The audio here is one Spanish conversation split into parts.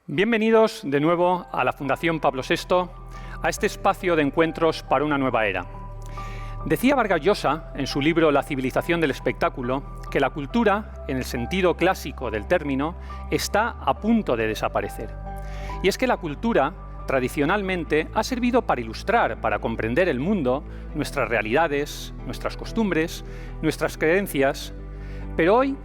Bienvenidos de nuevo a la Fundación Pablo VI, a este espacio de encuentros para una nueva era. Decía Vargas Llosa, en su libro La civilización del espectáculo, que la cultura, en el sentido clásico del término, está a punto de desaparecer. Y es que la cultura, tradicionalmente, ha servido para ilustrar, para comprender el mundo, nuestras realidades, nuestras costumbres, nuestras creencias, pero hoy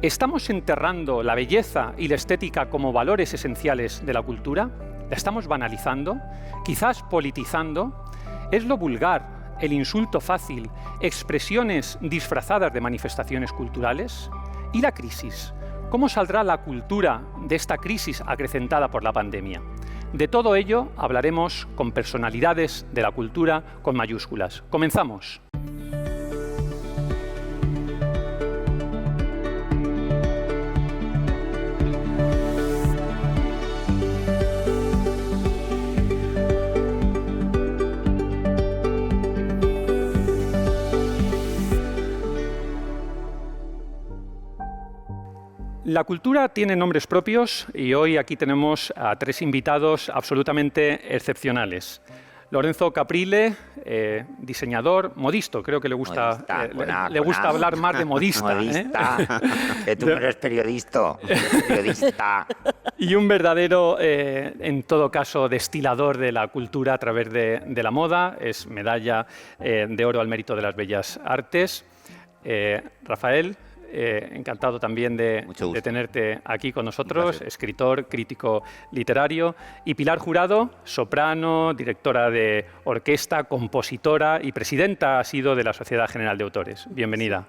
¿estamos enterrando la belleza y la estética como valores esenciales de la cultura? ¿La estamos banalizando? ¿Quizás politizando? ¿Es lo vulgar, el insulto fácil, expresiones disfrazadas de manifestaciones culturales? ¿Y la crisis? ¿Cómo saldrá la cultura de esta crisis acrecentada por la pandemia? De todo ello hablaremos con personalidades de la cultura con mayúsculas. ¡Comenzamos! La cultura tiene nombres propios y hoy aquí tenemos a tres invitados absolutamente excepcionales. Lorenzo Caprile, diseñador, modisto, creo que le gusta, le gusta hablar más de modista. Modista, que tú eres periodista. Y un verdadero, en todo caso, destilador de la cultura a través de la moda, es medalla de oro al mérito de las bellas artes. Rafael, encantado también de tenerte aquí con nosotros, escritor, crítico literario. Y Pilar Jurado, soprano, directora de orquesta, compositora y presidenta ha sido de la Sociedad General de Autores. Bienvenida.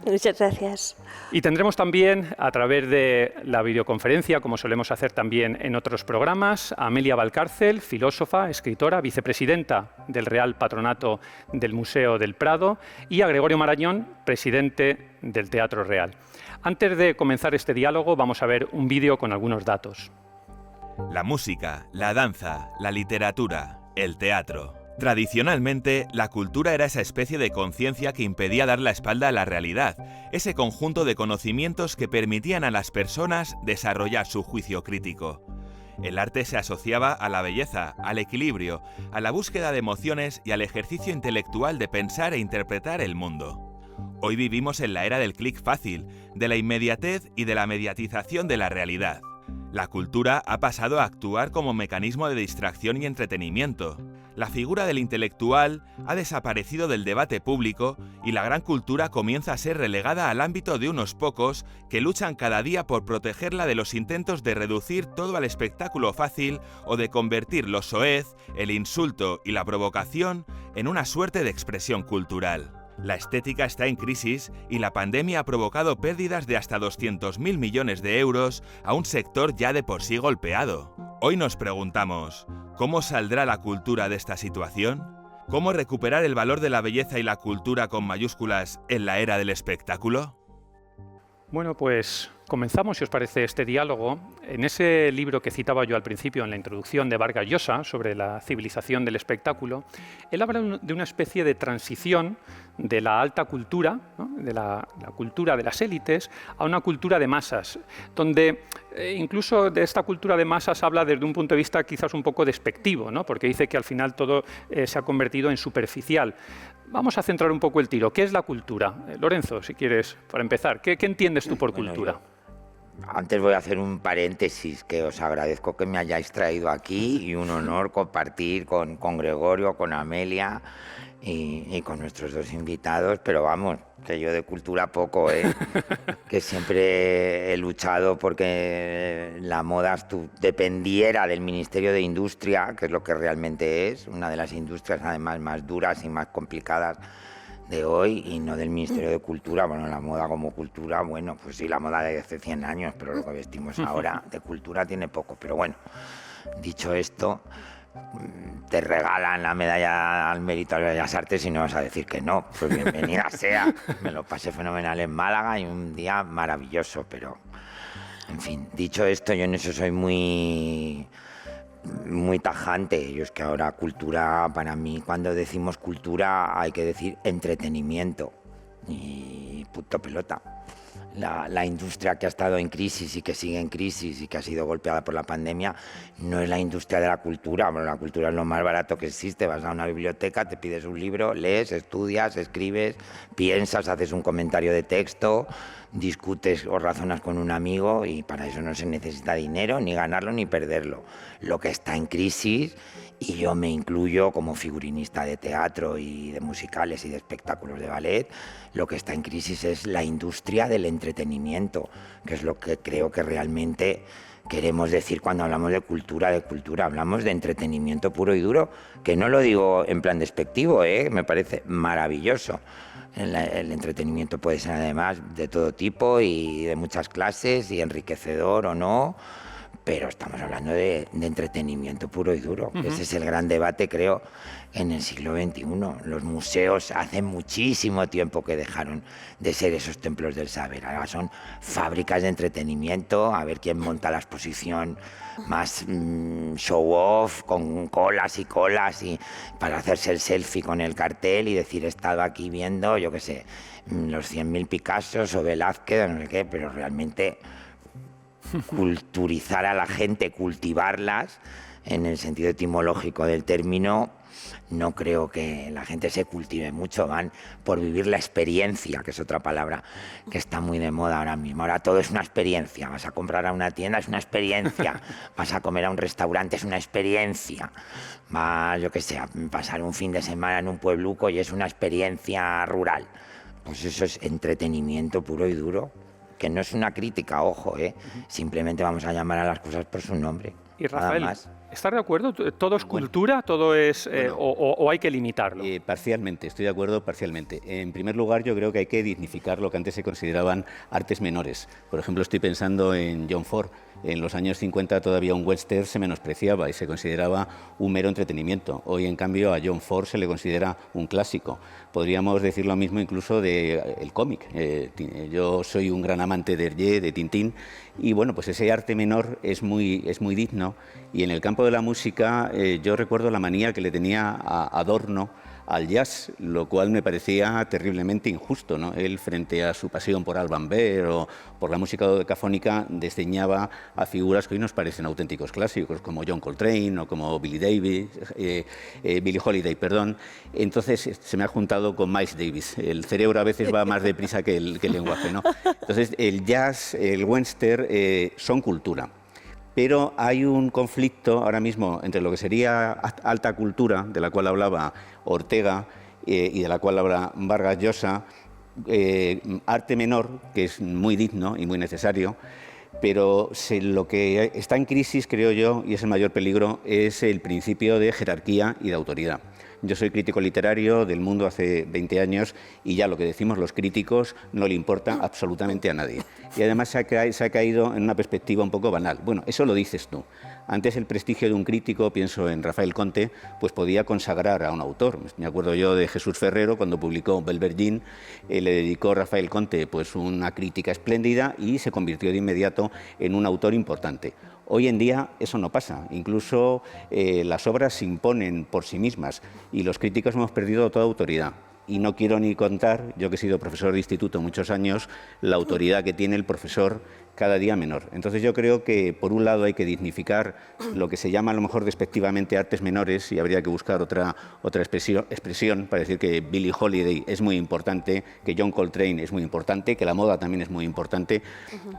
Muchas gracias. Y tendremos también, a través de la videoconferencia, como solemos hacer también en otros programas, a Amelia Valcárcel, filósofa, escritora, vicepresidenta del Real Patronato del Museo del Prado, y a Gregorio Marañón, presidente del Teatro Real. Antes de comenzar este diálogo, vamos a ver un vídeo con algunos datos. La música, la danza, la literatura, el teatro. Tradicionalmente, la cultura era esa especie de conciencia que impedía dar la espalda a la realidad, ese conjunto de conocimientos que permitían a las personas desarrollar su juicio crítico. El arte se asociaba a la belleza, al equilibrio, a la búsqueda de emociones y al ejercicio intelectual de pensar e interpretar el mundo. Hoy vivimos en la era del clic fácil, de la inmediatez y de la mediatización de la realidad. La cultura ha pasado a actuar como mecanismo de distracción y entretenimiento. La figura del intelectual ha desaparecido del debate público y la gran cultura comienza a ser relegada al ámbito de unos pocos que luchan cada día por protegerla de los intentos de reducir todo al espectáculo fácil o de convertir lo soez, el insulto y la provocación en una suerte de expresión cultural. La estética está en crisis y la pandemia ha provocado pérdidas de hasta 200.000 millones de euros a un sector ya de por sí golpeado. Hoy nos preguntamos, ¿cómo saldrá la cultura de esta situación? ¿Cómo recuperar el valor de la belleza y la cultura con mayúsculas en la era del espectáculo? Bueno, pues comenzamos, si os parece, este diálogo. En ese libro que citaba yo al principio, en la introducción de Vargas Llosa, sobre la civilización del espectáculo, él habla de una especie de transición de la alta cultura, ¿no?, de la cultura de las élites, a una cultura de masas, donde incluso de esta cultura de masas habla desde un punto de vista quizás un poco despectivo, ¿no?, porque dice que al final todo se ha convertido en superficial. Vamos a centrar un poco el tiro. ¿Qué es la cultura? Lorenzo, si quieres, para empezar, ¿qué entiendes tú por cultura? Antes voy a hacer un paréntesis, que os agradezco que me hayáis traído aquí y un honor compartir con Gregorio, con Amelia y con nuestros dos invitados, pero vamos, que yo de cultura poco, que siempre he luchado porque la moda dependiera del Ministerio de Industria, que es lo que realmente es, una de las industrias además más duras y más complicadas de hoy, y no del Ministerio de Cultura. Bueno, la moda como cultura, bueno, pues sí, la moda de hace 100 años, pero lo que vestimos ahora de cultura tiene poco. Pero bueno, dicho esto, te regalan la medalla al mérito de las bellas artes y no vas a decir que no. Pues bienvenida sea. Me lo pasé fenomenal en Málaga y un día maravilloso, pero en fin, dicho esto, yo en eso soy muy tajante. Yo es que ahora cultura, para mí, cuando decimos cultura hay que decir entretenimiento y punto pelota. la industria que ha estado en crisis y que sigue en crisis y que ha sido golpeada por la pandemia no es la industria de la cultura. Bueno, la cultura es lo más barato que existe. Vas a una biblioteca, te pides un libro, lees, estudias, escribes, piensas, haces un comentario de texto, discutes o razonas con un amigo, y para eso no se necesita dinero, ni ganarlo ni perderlo. Lo que está en crisis, y yo me incluyo como figurinista de teatro y de musicales y de espectáculos de ballet, lo que está en crisis es la industria del entretenimiento, que es lo que creo que realmente queremos decir cuando hablamos de cultura, hablamos de entretenimiento puro y duro, que no lo digo en plan despectivo, me parece maravilloso. El entretenimiento puede ser además de todo tipo y de muchas clases y enriquecedor o no, pero estamos hablando de entretenimiento puro y duro. Ese es el gran debate, creo, en el siglo XXI. Los museos hace muchísimo tiempo que dejaron de ser esos templos del saber. Ahora son fábricas de entretenimiento, a ver quién monta la exposición más show-off, con colas y colas, y para hacerse el selfie con el cartel y decir, he estado aquí viendo, yo qué sé, los 100.000 Picassos o Velázquez, no sé qué, pero realmente culturizar a la gente, cultivarlas, en el sentido etimológico del término, no creo que la gente se cultive mucho, van por vivir la experiencia, que es otra palabra que está muy de moda ahora mismo. Ahora todo es una experiencia, vas a comprar a una tienda, es una experiencia, vas a comer a un restaurante, es una experiencia, vas, yo qué sé, a pasar un fin de semana en un puebluco y es una experiencia rural. Pues eso es entretenimiento puro y duro, que no es una crítica, ojo, simplemente vamos a llamar a las cosas por su nombre. Y Rafael, nada más. ¿estás de acuerdo? ¿Todo es cultura? ¿Todo es o hay que limitarlo? Parcialmente, estoy de acuerdo parcialmente. En primer lugar, yo creo que hay que dignificar lo que antes se consideraban artes menores. Por ejemplo, estoy pensando en John Ford. En los años 50 todavía un western se menospreciaba y se consideraba un mero entretenimiento. Hoy, en cambio, a John Ford se le considera un clásico. Podríamos decir lo mismo incluso del cómic. Yo soy un gran amante de Hergé, de Tintín, y bueno, pues ese arte menor es muy digno. Y en el campo de la música, yo recuerdo la manía que le tenía a Adorno al jazz, lo cual me parecía terriblemente injusto, ¿no? Él, frente a su pasión por Alban Berg o por la música dodecafónica, desdeñaba a figuras que hoy nos parecen auténticos clásicos, como John Coltrane o como Billie Holiday, perdón. Entonces se me ha juntado con Miles Davis. El cerebro a veces va más deprisa que el lenguaje, ¿no? Entonces el jazz, el western son cultura. Pero hay un conflicto ahora mismo entre lo que sería alta cultura, de la cual hablaba Ortega y de la cual habla Vargas Llosa, arte menor, que es muy digno y muy necesario, pero lo que está en crisis, creo yo, y es el mayor peligro, es el principio de jerarquía y de autoridad. Yo soy crítico literario del Mundo hace 20 años y ya lo que decimos los críticos no le importa absolutamente a nadie. Y además se ha caído en una perspectiva un poco banal. Bueno, eso lo dices tú. Antes el prestigio de un crítico, pienso en Rafael Conte, pues podía consagrar a un autor. Me acuerdo yo de Jesús Ferrero, cuando publicó Belvergín, le dedicó Rafael Conte pues una crítica espléndida y se convirtió de inmediato en un autor importante. Hoy en día eso no pasa, incluso las obras se imponen por sí mismas y los críticos hemos perdido toda autoridad. Y no quiero ni contar, yo que he sido profesor de instituto muchos años, la autoridad que tiene el profesor cada día menor. Entonces yo creo que por un lado hay que dignificar lo que se llama a lo mejor despectivamente artes menores y habría que buscar otra expresión para decir que Billie Holiday es muy importante, que John Coltrane es muy importante, que la moda también es muy importante,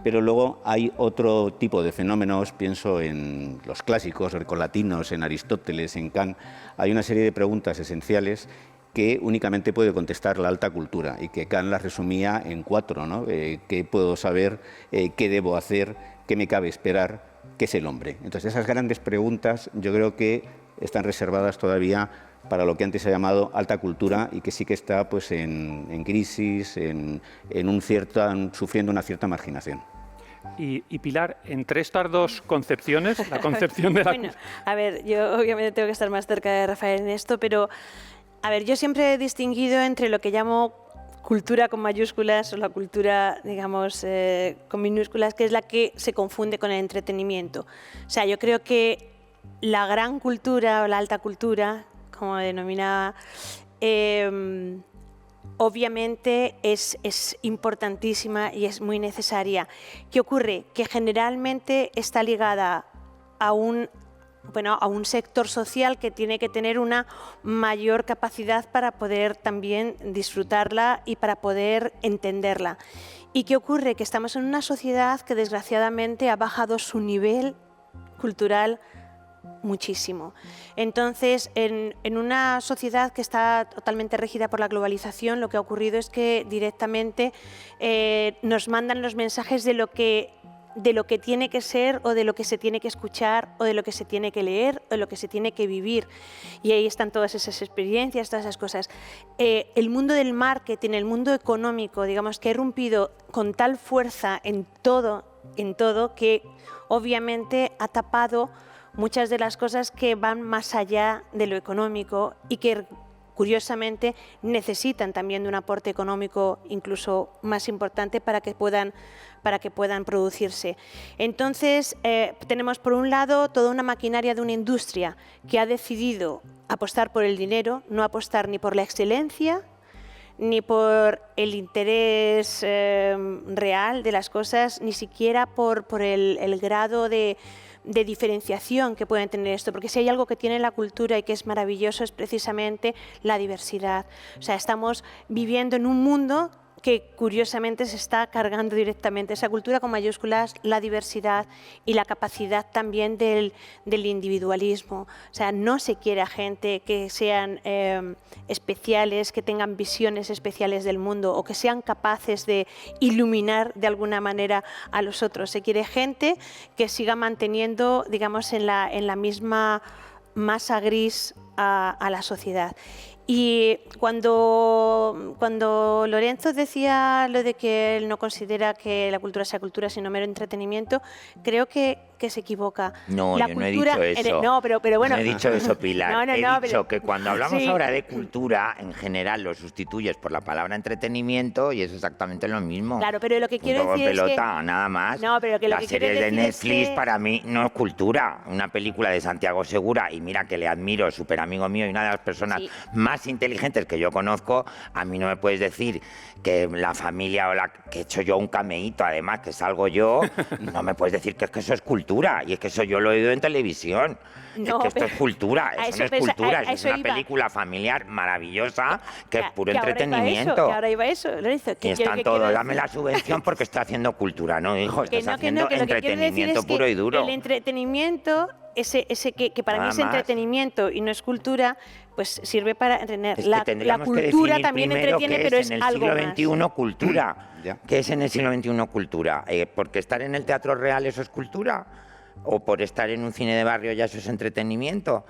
pero luego hay otro tipo de fenómenos, pienso en los clásicos grecolatinos, en Aristóteles, en Kant. Hay una serie de preguntas esenciales que únicamente puede contestar la alta cultura y que Kant las resumía en 4, ¿no? ¿Qué puedo saber? ¿Qué debo hacer? ¿Qué me cabe esperar? ¿Qué es el hombre? Entonces esas grandes preguntas yo creo que están reservadas todavía para lo que antes se ha llamado alta cultura y que sí que está pues, en crisis, sufriendo una cierta marginación. Y Pilar, entre estas dos concepciones, la concepción de la... Bueno, a ver, yo obviamente tengo que estar más cerca de Rafael en esto, pero... A ver, yo siempre he distinguido entre lo que llamo cultura con mayúsculas o la cultura, digamos, con minúsculas, que es la que se confunde con el entretenimiento. O sea, yo creo que la gran cultura o la alta cultura, como denominaba, obviamente es importantísima y es muy necesaria. ¿Qué ocurre? Que generalmente está ligada a un sector social que tiene que tener una mayor capacidad para poder también disfrutarla y para poder entenderla. ¿Y qué ocurre? Que estamos en una sociedad que desgraciadamente ha bajado su nivel cultural muchísimo. Entonces, en una sociedad que está totalmente regida por la globalización, lo que ha ocurrido es que directamente nos mandan los mensajes de lo que tiene que ser, o de lo que se tiene que escuchar, o de lo que se tiene que leer, o de lo que se tiene que vivir. Y ahí están todas esas experiencias, todas esas cosas. El mundo del marketing, el mundo económico, digamos, que ha irrumpido con tal fuerza en todo, que obviamente ha tapado muchas de las cosas que van más allá de lo económico y que curiosamente necesitan también de un aporte económico incluso más importante para que puedan producirse. Entonces, tenemos por un lado toda una maquinaria de una industria que ha decidido apostar por el dinero, no apostar ni por la excelencia, ni por el interés real de las cosas, ni siquiera por el grado de diferenciación que pueden tener esto, porque si hay algo que tiene la cultura y que es maravilloso es precisamente la diversidad. O sea, estamos viviendo en un mundo que curiosamente se está cargando directamente esa cultura con mayúsculas, la diversidad y la capacidad también del individualismo. O sea, no se quiere a gente que sean especiales, que tengan visiones especiales del mundo o que sean capaces de iluminar de alguna manera a los otros. Se quiere gente que siga manteniendo, digamos, en la misma masa gris a la sociedad. Y cuando Lorenzo decía lo de que él no considera que la cultura sea cultura sino mero entretenimiento, creo que se equivoca. No, la yo cultura, no he dicho eso. No, pero bueno. No he dicho eso, Pilar. He dicho pero, que cuando hablamos sí. ahora de cultura, en general lo sustituyes por la palabra entretenimiento y es exactamente lo mismo. Claro, pero lo que quiero Un poco decir pelota, es que... nada más. No, pero que lo Las que quiero series de decir es Netflix que... para mí no es cultura. Una película de Santiago Segura, y mira que le admiro, súper amigo mío y una de las personas más inteligentes que yo conozco, a mí no me puedes decir que la familia que he hecho yo un cameíto, además, que salgo yo, no me puedes decir que es que eso es cultura. Y es que eso yo lo he oído en televisión. No, es que esto es cultura, eso no es cultura, es una película familiar maravillosa que es puro entretenimiento. Que ahora iba eso, Lorenzo. Y están todos, dame la subvención porque estoy haciendo cultura, no, hijo, estás haciendo entretenimiento puro y duro. El entretenimiento, ese que para mí es entretenimiento y no es cultura, pues sirve para entretener. La cultura también entretiene, pero es algo más. En el siglo XXI cultura. ¿Qué es en el siglo XXI cultura? ¿Porque estar en el Teatro Real eso es cultura? ¿O por estar en un cine de barrio ya eso es entretenimiento?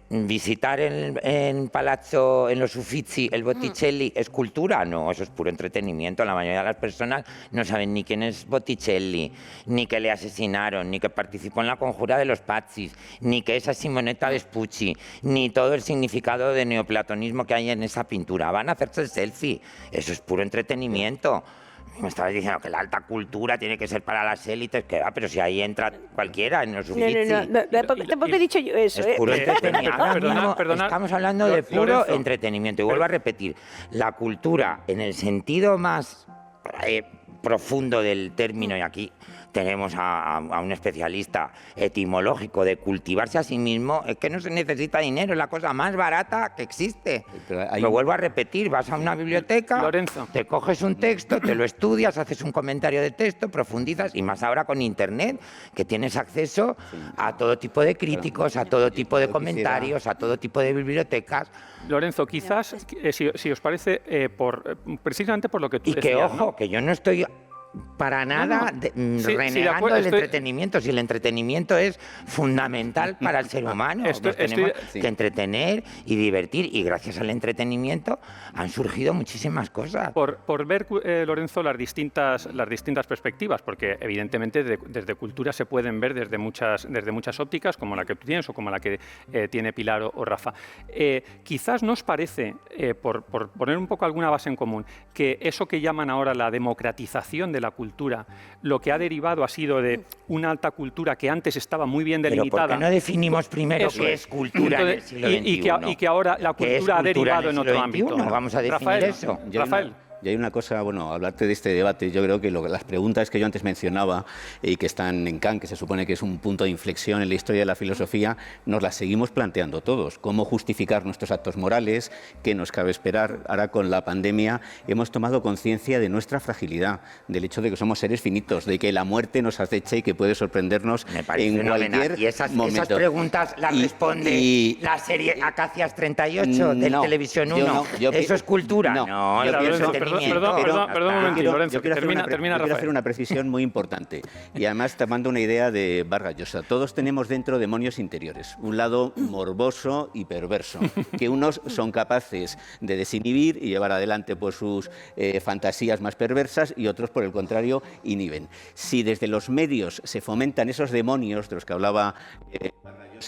¿Visitar en Palazzo, en los Uffizi, el Botticelli es cultura? No, eso es puro entretenimiento. La mayoría de las personas no saben ni quién es Botticelli, ni que le asesinaron, ni que participó en la conjura de los Pazzis, ni que esa Simonetta Vespucci, ni todo el significado de neoplatonismo que hay en esa pintura. Van a hacerse el selfie. Eso es puro entretenimiento. Me estabas diciendo que la alta cultura tiene que ser para las élites, que va, pero si ahí entra cualquiera en los Uffizi. No, tampoco he dicho yo eso. Es puro entretenimiento. Perdona, estamos hablando de puro entretenimiento. Y vuelvo a repetir, la cultura en el sentido más profundo del término, y aquí tenemos a un especialista etimológico de cultivarse a sí mismo, es que no se necesita dinero, es la cosa más barata que existe. Lo vuelvo a repetir, vas a una biblioteca, Lorenzo, te coges un texto, te lo estudias, haces un comentario de texto, profundizas, y más ahora con Internet, que tienes acceso a todo tipo de críticos, a todo tipo de comentarios, a todo tipo de bibliotecas. Lorenzo, quizás, si os parece, precisamente por lo que tú decías. Y que, ojo, que yo no estoy para nada renegando el entretenimiento. Si el entretenimiento es fundamental para el ser humano, nos tenemos que entretener y divertir, y gracias al entretenimiento han surgido muchísimas cosas. Por ver, Lorenzo, las distintas perspectivas, porque evidentemente desde cultura se pueden ver desde muchas ópticas, como la que tú tienes o como la que tiene Pilar o Rafa. Quizás nos parece, por poner un poco alguna base en común, que eso que llaman ahora la democratización de la la cultura. Lo que ha derivado ha sido de una alta cultura que antes estaba muy bien delimitada. Pero ¿por qué no definimos primero qué es cultura en el siglo XXI? Y que ahora la cultura ha derivado en otro ámbito. Vamos a definir eso. Rafael. Y hay una cosa, bueno, hablarte de este debate, yo creo que las preguntas que yo antes mencionaba y que están en Kant, que se supone que es un punto de inflexión en la historia de la filosofía, nos las seguimos planteando todos. ¿Cómo justificar nuestros actos morales? ¿Qué nos cabe esperar? Ahora con la pandemia hemos tomado conciencia de nuestra fragilidad, del hecho de que somos seres finitos, de que la muerte nos acecha y que puede sorprendernos en cualquier y esas momento. preguntas las responde la serie Acacias 38 de Televisión 1. ¿Eso es cultura? No, yo pienso que Perdón, un momentito, Lorenzo, que termina Rafael. Quiero hacer una precisión muy importante. Y además tomando una idea de Vargas Llosa. Todos tenemos dentro demonios interiores. Un lado morboso y perverso, que unos son capaces de desinhibir y llevar adelante pues, sus fantasías más perversas y otros, por el contrario, inhiben. Si desde los medios se fomentan esos demonios de los que hablaba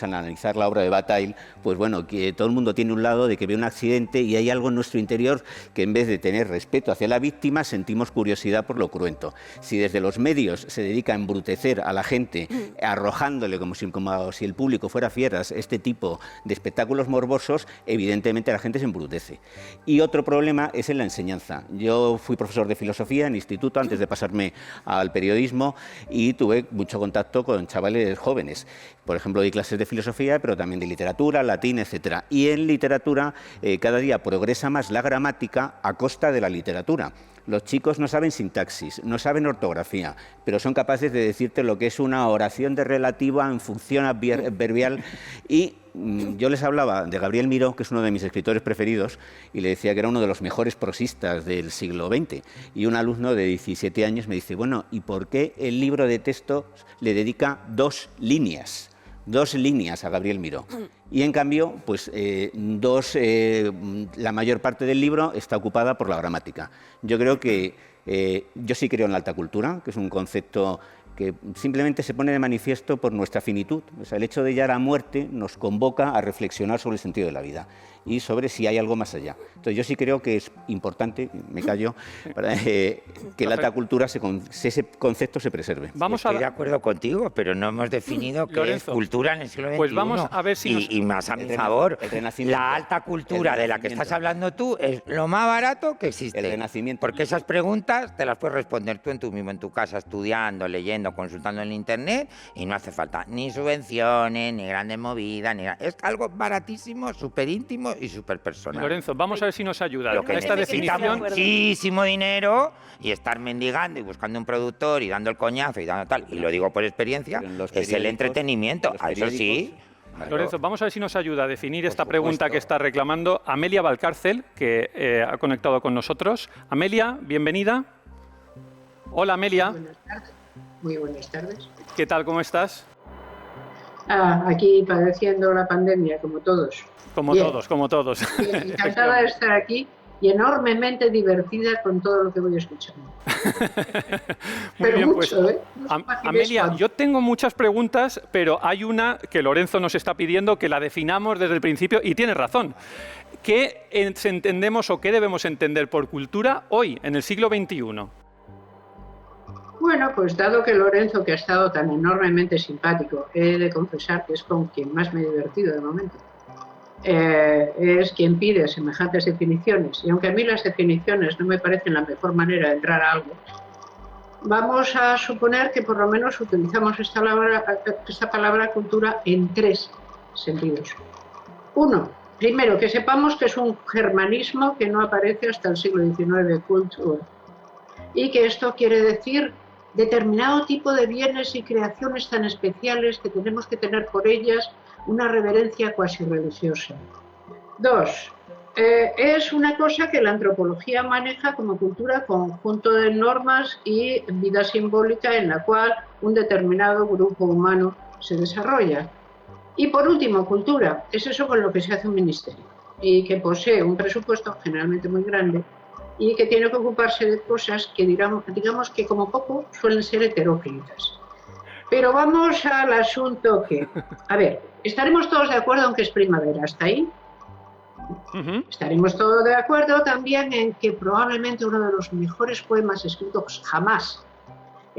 al analizar la obra de Bataille, pues bueno, que todo el mundo tiene un lado de que ve un accidente y hay algo en nuestro interior que en vez de tener respeto hacia la víctima, sentimos curiosidad por lo cruento. Si desde los medios se dedica a embrutecer a la gente, arrojándole como si el público fuera fieras este tipo de espectáculos morbosos, evidentemente la gente se embrutece. Y otro problema es en la enseñanza. Yo fui profesor de filosofía en instituto antes de pasarme al periodismo y tuve mucho contacto con chavales jóvenes. Por ejemplo, di clases de filosofía, pero también de literatura, latín, etc. Y en literatura cada día progresa más la gramática a costa de la literatura. Los chicos no saben sintaxis, no saben ortografía, pero son capaces de decirte lo que es una oración de relativa en función adverbial. Y yo les hablaba de Gabriel Miró, que es uno de mis escritores preferidos, y le decía que era uno de los mejores prosistas del siglo XX. Y un alumno de 17 años me dice, bueno, ¿y por qué el libro de texto le dedica 2 líneas? 2 líneas a Gabriel Miró. Y en cambio, pues la mayor parte del libro está ocupada por la gramática. Yo creo que yo sí creo en la alta cultura, que es un concepto que simplemente se pone de manifiesto por nuestra finitud. O sea, el hecho de llegar a muerte nos convoca a reflexionar sobre el sentido de la vida y sobre si hay algo más allá. Entonces yo sí creo que es importante, me callo, para, que la alta cultura, ese concepto se preserve. Estoy de acuerdo contigo, pero no hemos definido qué es cultura en el siglo XXI. Pues vamos a ver si y más a mi favor, la alta cultura de la que estás hablando tú es lo más barato que existe. El Renacimiento. Porque esas preguntas te las puedes responder tú mismo en tu casa, estudiando, leyendo, consultando en internet, y no hace falta ni subvenciones, ni grandes movidas, ni nada. Es algo baratísimo, súper íntimo y súper personal. Lorenzo, vamos a ver si nos ayuda. Lo que esta definición. Muchísimo dinero y estar mendigando y buscando un productor y dando el coñazo y dando tal, y lo digo por experiencia, es el entretenimiento. Eso sí. Claro. Lorenzo, vamos a ver si nos ayuda a definir esta pregunta que está reclamando Amelia Valcárcel, que ha conectado con nosotros. Amelia, bienvenida. Hola, Amelia. Buenas tardes. Muy buenas tardes. ¿Qué tal? ¿Cómo estás? Aquí padeciendo la pandemia, como todos. Como todos. Bien, encantada de estar aquí y enormemente divertida con todo lo que voy escuchando. Muy bien, mucho, pues, Amelia, yo tengo muchas preguntas, pero hay una que Lorenzo nos está pidiendo que la definamos desde el principio, y tiene razón. ¿Qué entendemos o qué debemos entender por cultura hoy, en el siglo XXI? Bueno, pues dado que Lorenzo, que ha estado tan enormemente simpático, he de confesar que es con quien más me he divertido de momento, es quien pide semejantes definiciones, y aunque a mí las definiciones no me parecen la mejor manera de entrar a algo, vamos a suponer que por lo menos utilizamos esta palabra cultura en 3 sentidos. 1, primero, que sepamos que es un germanismo que no aparece hasta el siglo XIX, cultura, y que esto quiere decir determinado tipo de bienes y creaciones tan especiales que tenemos que tener por ellas una reverencia cuasi religiosa. 2, es una cosa que la antropología maneja como cultura, conjunto de normas y vida simbólica en la cual un determinado grupo humano se desarrolla. Y por último, cultura, es eso con lo que se hace un ministerio y que posee un presupuesto generalmente muy grande y que tiene que ocuparse de cosas que digamos que como poco suelen ser heteróclitas. Pero vamos al asunto que, a ver, estaremos todos de acuerdo en que es primavera, ¿hasta ahí? Estaremos todos de acuerdo también en que probablemente uno de los mejores poemas escritos jamás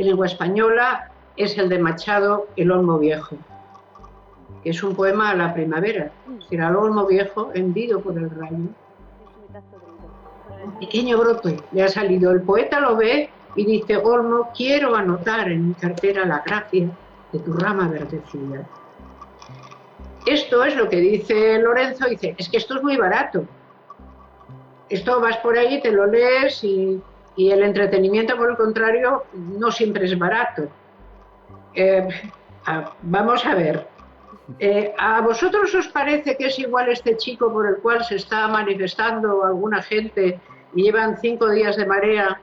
en lengua española es el de Machado, El Olmo Viejo, que es un poema a la primavera. Es decir, al olmo viejo, hendido por el rayo. Un pequeño brote le ha salido. El poeta lo ve y dice: olmo, quiero anotar en mi cartera la gracia de tu rama verdecida. Esto es lo que dice Lorenzo, dice, es que esto es muy barato. Esto vas por ahí, te lo lees y el entretenimiento, por el contrario, no siempre es barato. Vamos a ver. ¿A vosotros os parece que es igual este chico por el cual se está manifestando alguna gente y llevan 5 días de marea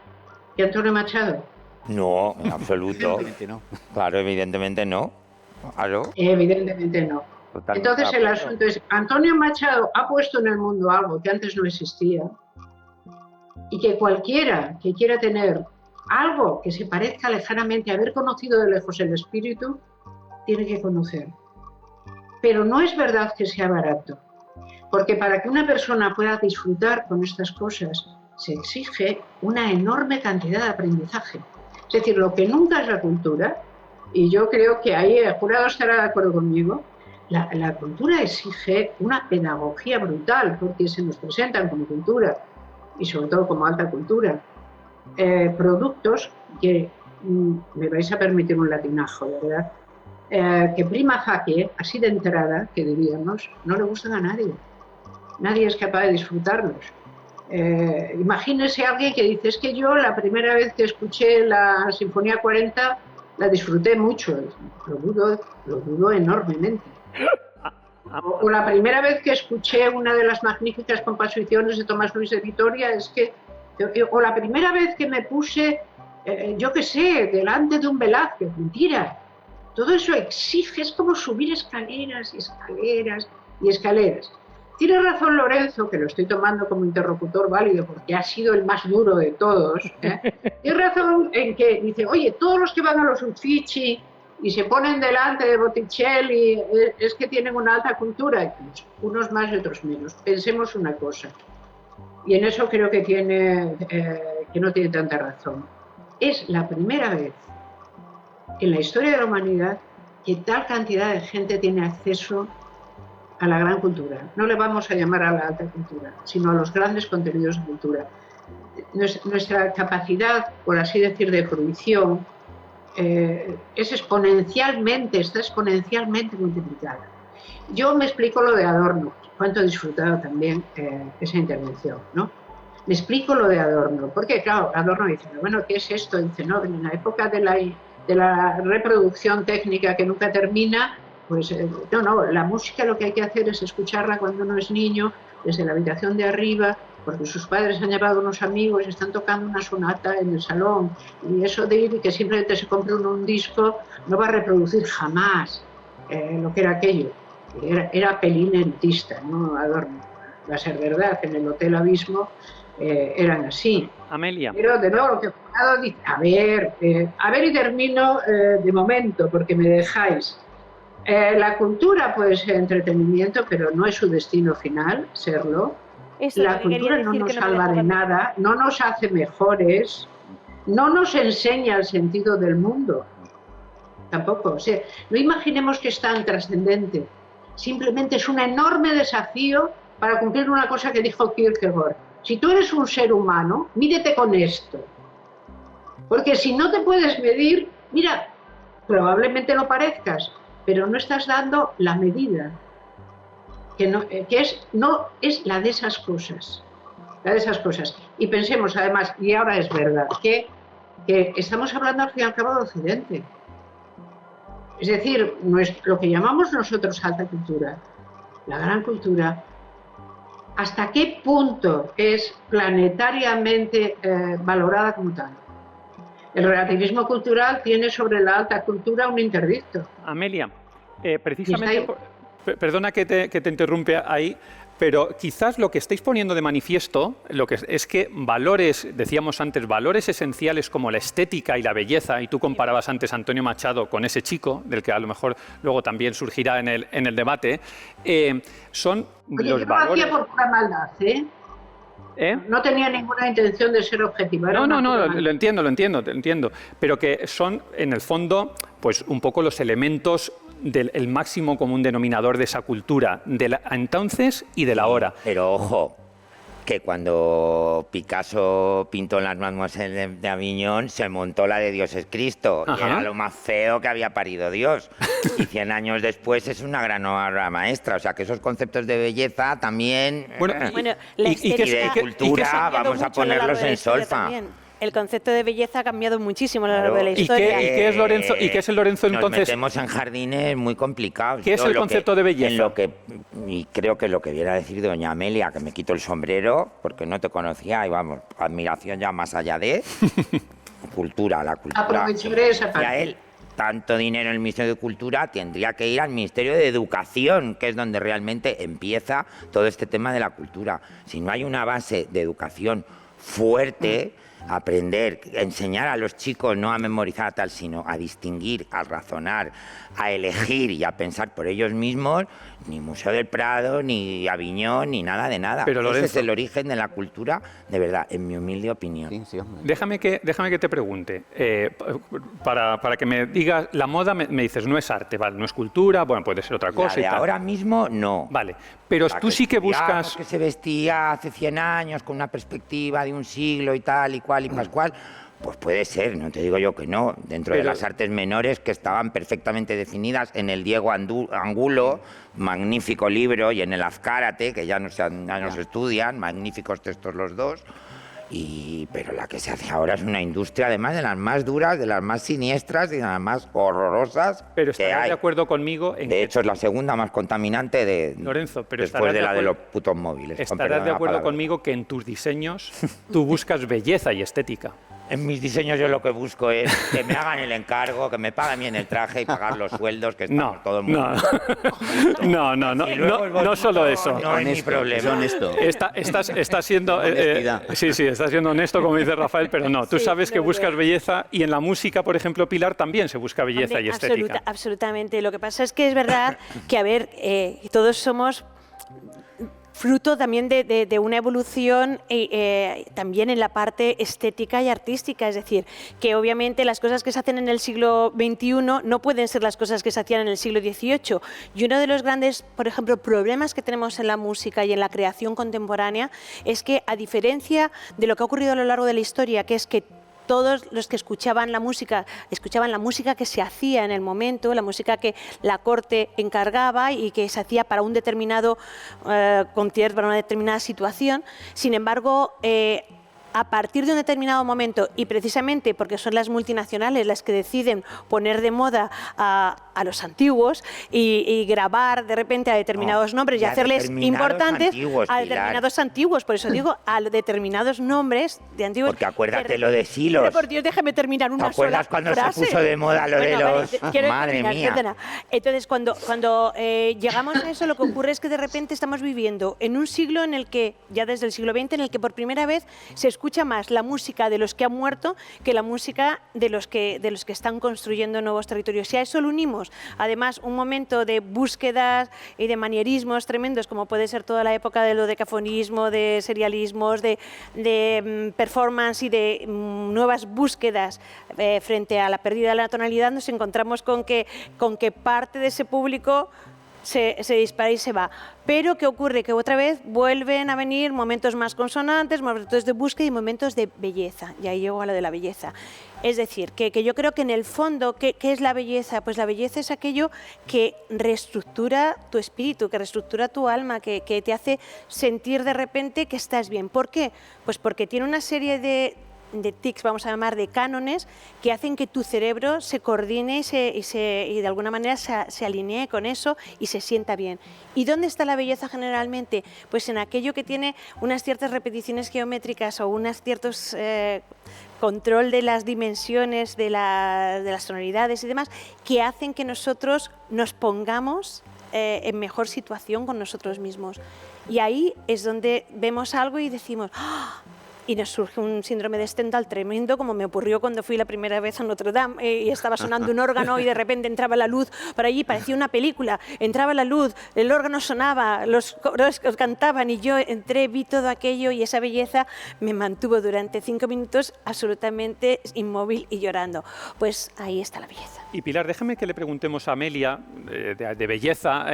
que Antonio Machado? No, en absoluto. Evidentemente no. Claro, evidentemente no. Claro. Evidentemente no. Totalmente Entonces de el acuerdo. asunto es, Antonio Machado ha puesto en el mundo algo que antes no existía y que cualquiera que quiera tener algo que se parezca lejanamente a haber conocido de lejos el espíritu, tiene que conocer. Pero no es verdad que sea barato, porque para que una persona pueda disfrutar con estas cosas se exige una enorme cantidad de aprendizaje. Es decir, lo que nunca es la cultura, y yo creo que ahí el jurado estará de acuerdo conmigo, la cultura exige una pedagogía brutal, porque se nos presentan como cultura, y sobre todo como alta cultura, productos que, me vais a permitir un latinajo, ¿verdad?, que prima facie, así de entrada, que diríamos, no le gustan a nadie. Nadie es capaz de disfrutarlos. Imagínese a alguien que dice, es que yo la primera vez que escuché la Sinfonía 40 la disfruté mucho. Lo dudo enormemente. O la primera vez que escuché una de las magníficas composiciones de Tomás Luis de Vitoria, o la primera vez que me puse, yo qué sé, delante de un Velázquez, mentira. Todo eso exige, es como subir escaleras y escaleras y escaleras. Tiene razón Lorenzo, que lo estoy tomando como interlocutor válido porque ha sido el más duro de todos. Tiene razón en que dice, oye, todos los que van a los Uffizi y se ponen delante de Botticelli es que tienen una alta cultura, unos más y otros menos. Pensemos una cosa, y en eso creo que no tiene tanta razón. Es la primera vez en la historia de la humanidad que tal cantidad de gente tiene acceso a la gran cultura. No le vamos a llamar a la alta cultura, sino a los grandes contenidos de cultura. Nuestra capacidad, por así decir, de fruición está exponencialmente multiplicada. Yo me explico lo de Adorno, cuánto he disfrutado también esa intervención, ¿no? Me explico lo de Adorno, porque claro, Adorno dice, bueno, ¿qué es esto? Dice, no, en la época de la reproducción técnica que nunca termina, pues no, la música lo que hay que hacer es escucharla cuando uno es niño, desde la habitación de arriba, porque sus padres han llevado unos amigos y están tocando una sonata en el salón, y eso de ir y que simplemente se compre uno un disco no va a reproducir jamás lo que era aquello. Era pelín elitista, ¿no? Adorno. Va a ser verdad, en el Hotel Abismo eran así. Amelia. Pero de nuevo lo que Jurado dice, a ver y termino de momento, porque me dejáis. La cultura puede ser entretenimiento, pero no es su destino final, serlo. Eso, La cultura no nos salva de nada, no nos hace mejores, no nos enseña el sentido del mundo. Tampoco. O sea, no imaginemos que es tan trascendente. Simplemente es un enorme desafío para cumplir una cosa que dijo Kierkegaard. Si tú eres un ser humano, mídete con esto. Porque si no te puedes medir, mira, probablemente lo parezcas, pero no estás dando la medida, no es la de esas cosas. La de esas cosas. Y pensemos además, y ahora es verdad, que estamos hablando al fin y al cabo de Occidente. Es decir, lo que llamamos nosotros alta cultura, la gran cultura, ¿hasta qué punto es planetariamente valorada como tal? El relativismo cultural tiene sobre la alta cultura un interdicto. Amelia, precisamente, perdona que te interrumpe ahí, pero quizás lo que estáis poniendo de manifiesto es que valores, decíamos antes, valores esenciales como la estética y la belleza, y tú comparabas antes a Antonio Machado con ese chico, del que a lo mejor luego también surgirá en el debate, son Oye, los yo valores... lo hacía por pura maldad, ¿eh? No tenía ninguna intención de ser objetiva. No, lo entiendo. Pero que son, en el fondo, pues un poco los elementos del máximo común denominador de esa cultura, de la entonces y de la ahora. Pero ojo, que cuando Picasso pintó las Mademoiselles de Aviñón, se montó la de Dios es Cristo, y era lo más feo que había parido Dios. Y 100 años después es una gran obra maestra. O sea, que esos conceptos de belleza también... y de cultura, vamos a ponerlos en solfa. El concepto de belleza ha cambiado muchísimo a lo largo de la historia. ¿Y qué es Lorenzo? ¿Y qué es el Lorenzo entonces? Nos metemos en jardines muy complicados. ¿Qué es el concepto de belleza? Y creo que lo que viera decir doña Amelia, que me quito el sombrero, porque no te conocía, y vamos, admiración ya más allá de... cultura, la cultura. Aprovecharé esa parte. Y a él, tanto dinero en el Ministerio de Cultura, tendría que ir al Ministerio de Educación, que es donde realmente empieza todo este tema de la cultura. Si no hay una base de educación fuerte... aprender, enseñar a los chicos no a memorizar tal, sino a distinguir, a razonar, a elegir y a pensar por ellos mismos, ni Museo del Prado, ni Aviñón, ni nada de nada. Pero, Lorenzo, ese es el origen de la cultura, de verdad, en mi humilde opinión. Sí, déjame que te pregunte, para que me digas, la moda me dices, no es arte, vale, no es cultura, bueno, puede ser otra cosa. La de ahora mismo, no. Vale, pero tú sí que buscas... que se vestía hace 100 años con una perspectiva de un siglo y tal y cual y pascual, pues puede ser, no te digo yo que no, dentro de las artes menores que estaban perfectamente definidas en el Diego Angulo, magnífico libro, y en el Azcárate, que ya no se estudian, magníficos textos los dos. Pero la que se hace ahora es una industria, además, de las más duras, de las más siniestras y de las más horrorosas. Pero estarás de acuerdo conmigo en de hecho, es la segunda más contaminante de Lorenzo, pero después de la de los putos móviles. Estarás de acuerdo conmigo que en tus diseños tú buscas belleza y estética. En mis diseños yo lo que busco es que me hagan el encargo, que me paguen bien el traje y pagar los sueldos, que estamos todo el mundo. No solo eso. No es mi problema. Es honesto. Estás siendo... estás siendo honesto, como dice Rafael, pero no. Tú sabes que buscas belleza, y en la música, por ejemplo, Pilar, también se busca belleza y estética. Absolutamente. Lo que pasa es que es verdad que, a ver, todos somos... fruto también de una evolución también en la parte estética y artística, es decir, que obviamente las cosas que se hacen en el siglo XXI no pueden ser las cosas que se hacían en el siglo XVIII. Y uno de los grandes, por ejemplo, problemas que tenemos en la música y en la creación contemporánea es que, a diferencia de lo que ha ocurrido a lo largo de la historia, que es que todos los que escuchaban la música que se hacía en el momento, la música que la corte encargaba y que se hacía para un determinado concierto, para una determinada situación. Sin embargo, a partir de un determinado momento, y precisamente porque son las multinacionales las que deciden poner de moda a los antiguos y grabar de repente a determinados nombres y hacerles importantes a determinados antiguos, por eso digo, a determinados nombres de antiguos. Porque acuérdate lo de Silos. Pero por Dios, déjame terminar una sola frase. ¿Te acuerdas cuando se puso de moda lo de los...? Madre mía. Perdona. Entonces, cuando llegamos a eso, lo que ocurre es que de repente estamos viviendo en un siglo en el que, ya desde el siglo XX, en el que por primera vez se escucha más la música de los que han muerto que la música de los que están construyendo nuevos territorios. Si a eso lo unimos, además, un momento de búsquedas y de manierismos tremendos, como puede ser toda la época de lo decafonismo, de serialismos, de performance y de nuevas búsquedas frente a la pérdida de la tonalidad, nos encontramos con que parte de ese público se dispara y se va. Pero ¿qué ocurre? Que otra vez vuelven a venir momentos más consonantes, momentos de búsqueda y momentos de belleza. Y ahí llego a lo de la belleza. Es decir, que yo creo que en el fondo, ¿qué es la belleza? Pues la belleza es aquello que reestructura tu espíritu, que reestructura tu alma, que te hace sentir de repente que estás bien. ¿Por qué? Pues porque tiene una serie de tics, vamos a llamar, de cánones, que hacen que tu cerebro se coordine y de alguna manera se alinee con eso y se sienta bien. ¿Y dónde está la belleza generalmente? Pues en aquello que tiene unas ciertas repeticiones geométricas o unos ciertos control de las dimensiones, de las tonalidades y demás, que hacen que nosotros nos pongamos en mejor situación con nosotros mismos. Y ahí es donde vemos algo y decimos, ¡oh! y nos surge un síndrome de Stendhal tremendo, como me ocurrió cuando fui la primera vez a Notre Dame y estaba sonando un órgano y de repente entraba la luz por allí, parecía una película, entraba la luz, el órgano sonaba, los coros cantaban y yo entré, vi todo aquello y esa belleza me mantuvo durante 5 minutos absolutamente inmóvil y llorando. Pues ahí está la belleza. Y Pilar, déjame que le preguntemos a Amelia de belleza.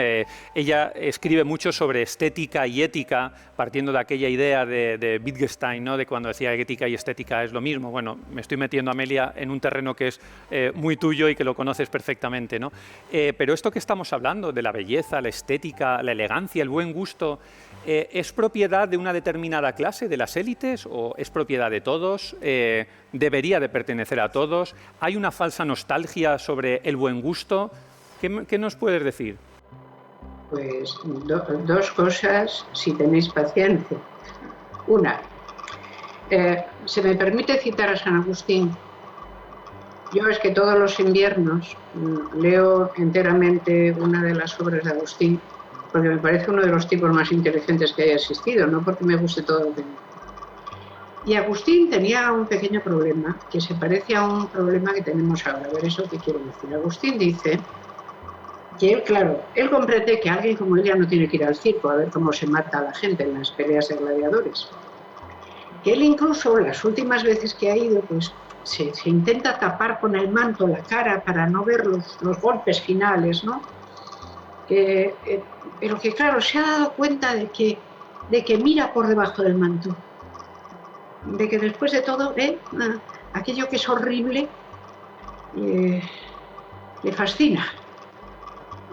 Ella escribe mucho sobre estética y ética, partiendo de aquella idea de Wittgenstein, ¿no? De cuando decía que ética y estética es lo mismo. Bueno, me estoy metiendo, Amelia, en un terreno que es muy tuyo y que lo conoces perfectamente, ¿no? Pero esto que estamos hablando, de la belleza, la estética, la elegancia, el buen gusto, ¿es propiedad de una determinada clase, de las élites, o es propiedad de todos? ¿Debería de pertenecer a todos? ¿Hay una falsa nostalgia sobre el buen gusto? ¿Qué nos puedes decir? Pues dos cosas, si tenéis paciencia. Una, se me permite citar a San Agustín. Yo es que todos los inviernos leo enteramente una de las obras de Agustín, porque me parece uno de los tipos más inteligentes que haya existido, no porque me guste todo lo que dice. Y Agustín tenía un pequeño problema que se parece a un problema que tenemos ahora. A ver, ¿eso qué quiero decir? Agustín dice que él, claro, él comprende que alguien como él ya no tiene que ir al circo a ver cómo se mata a la gente en las peleas de gladiadores. Que él incluso, las últimas veces que ha ido, pues se intenta tapar con el manto la cara para no ver los golpes finales, ¿no? Pero que, claro, se ha dado cuenta de que mira por debajo del manto. De que después de todo, aquello que es horrible le fascina.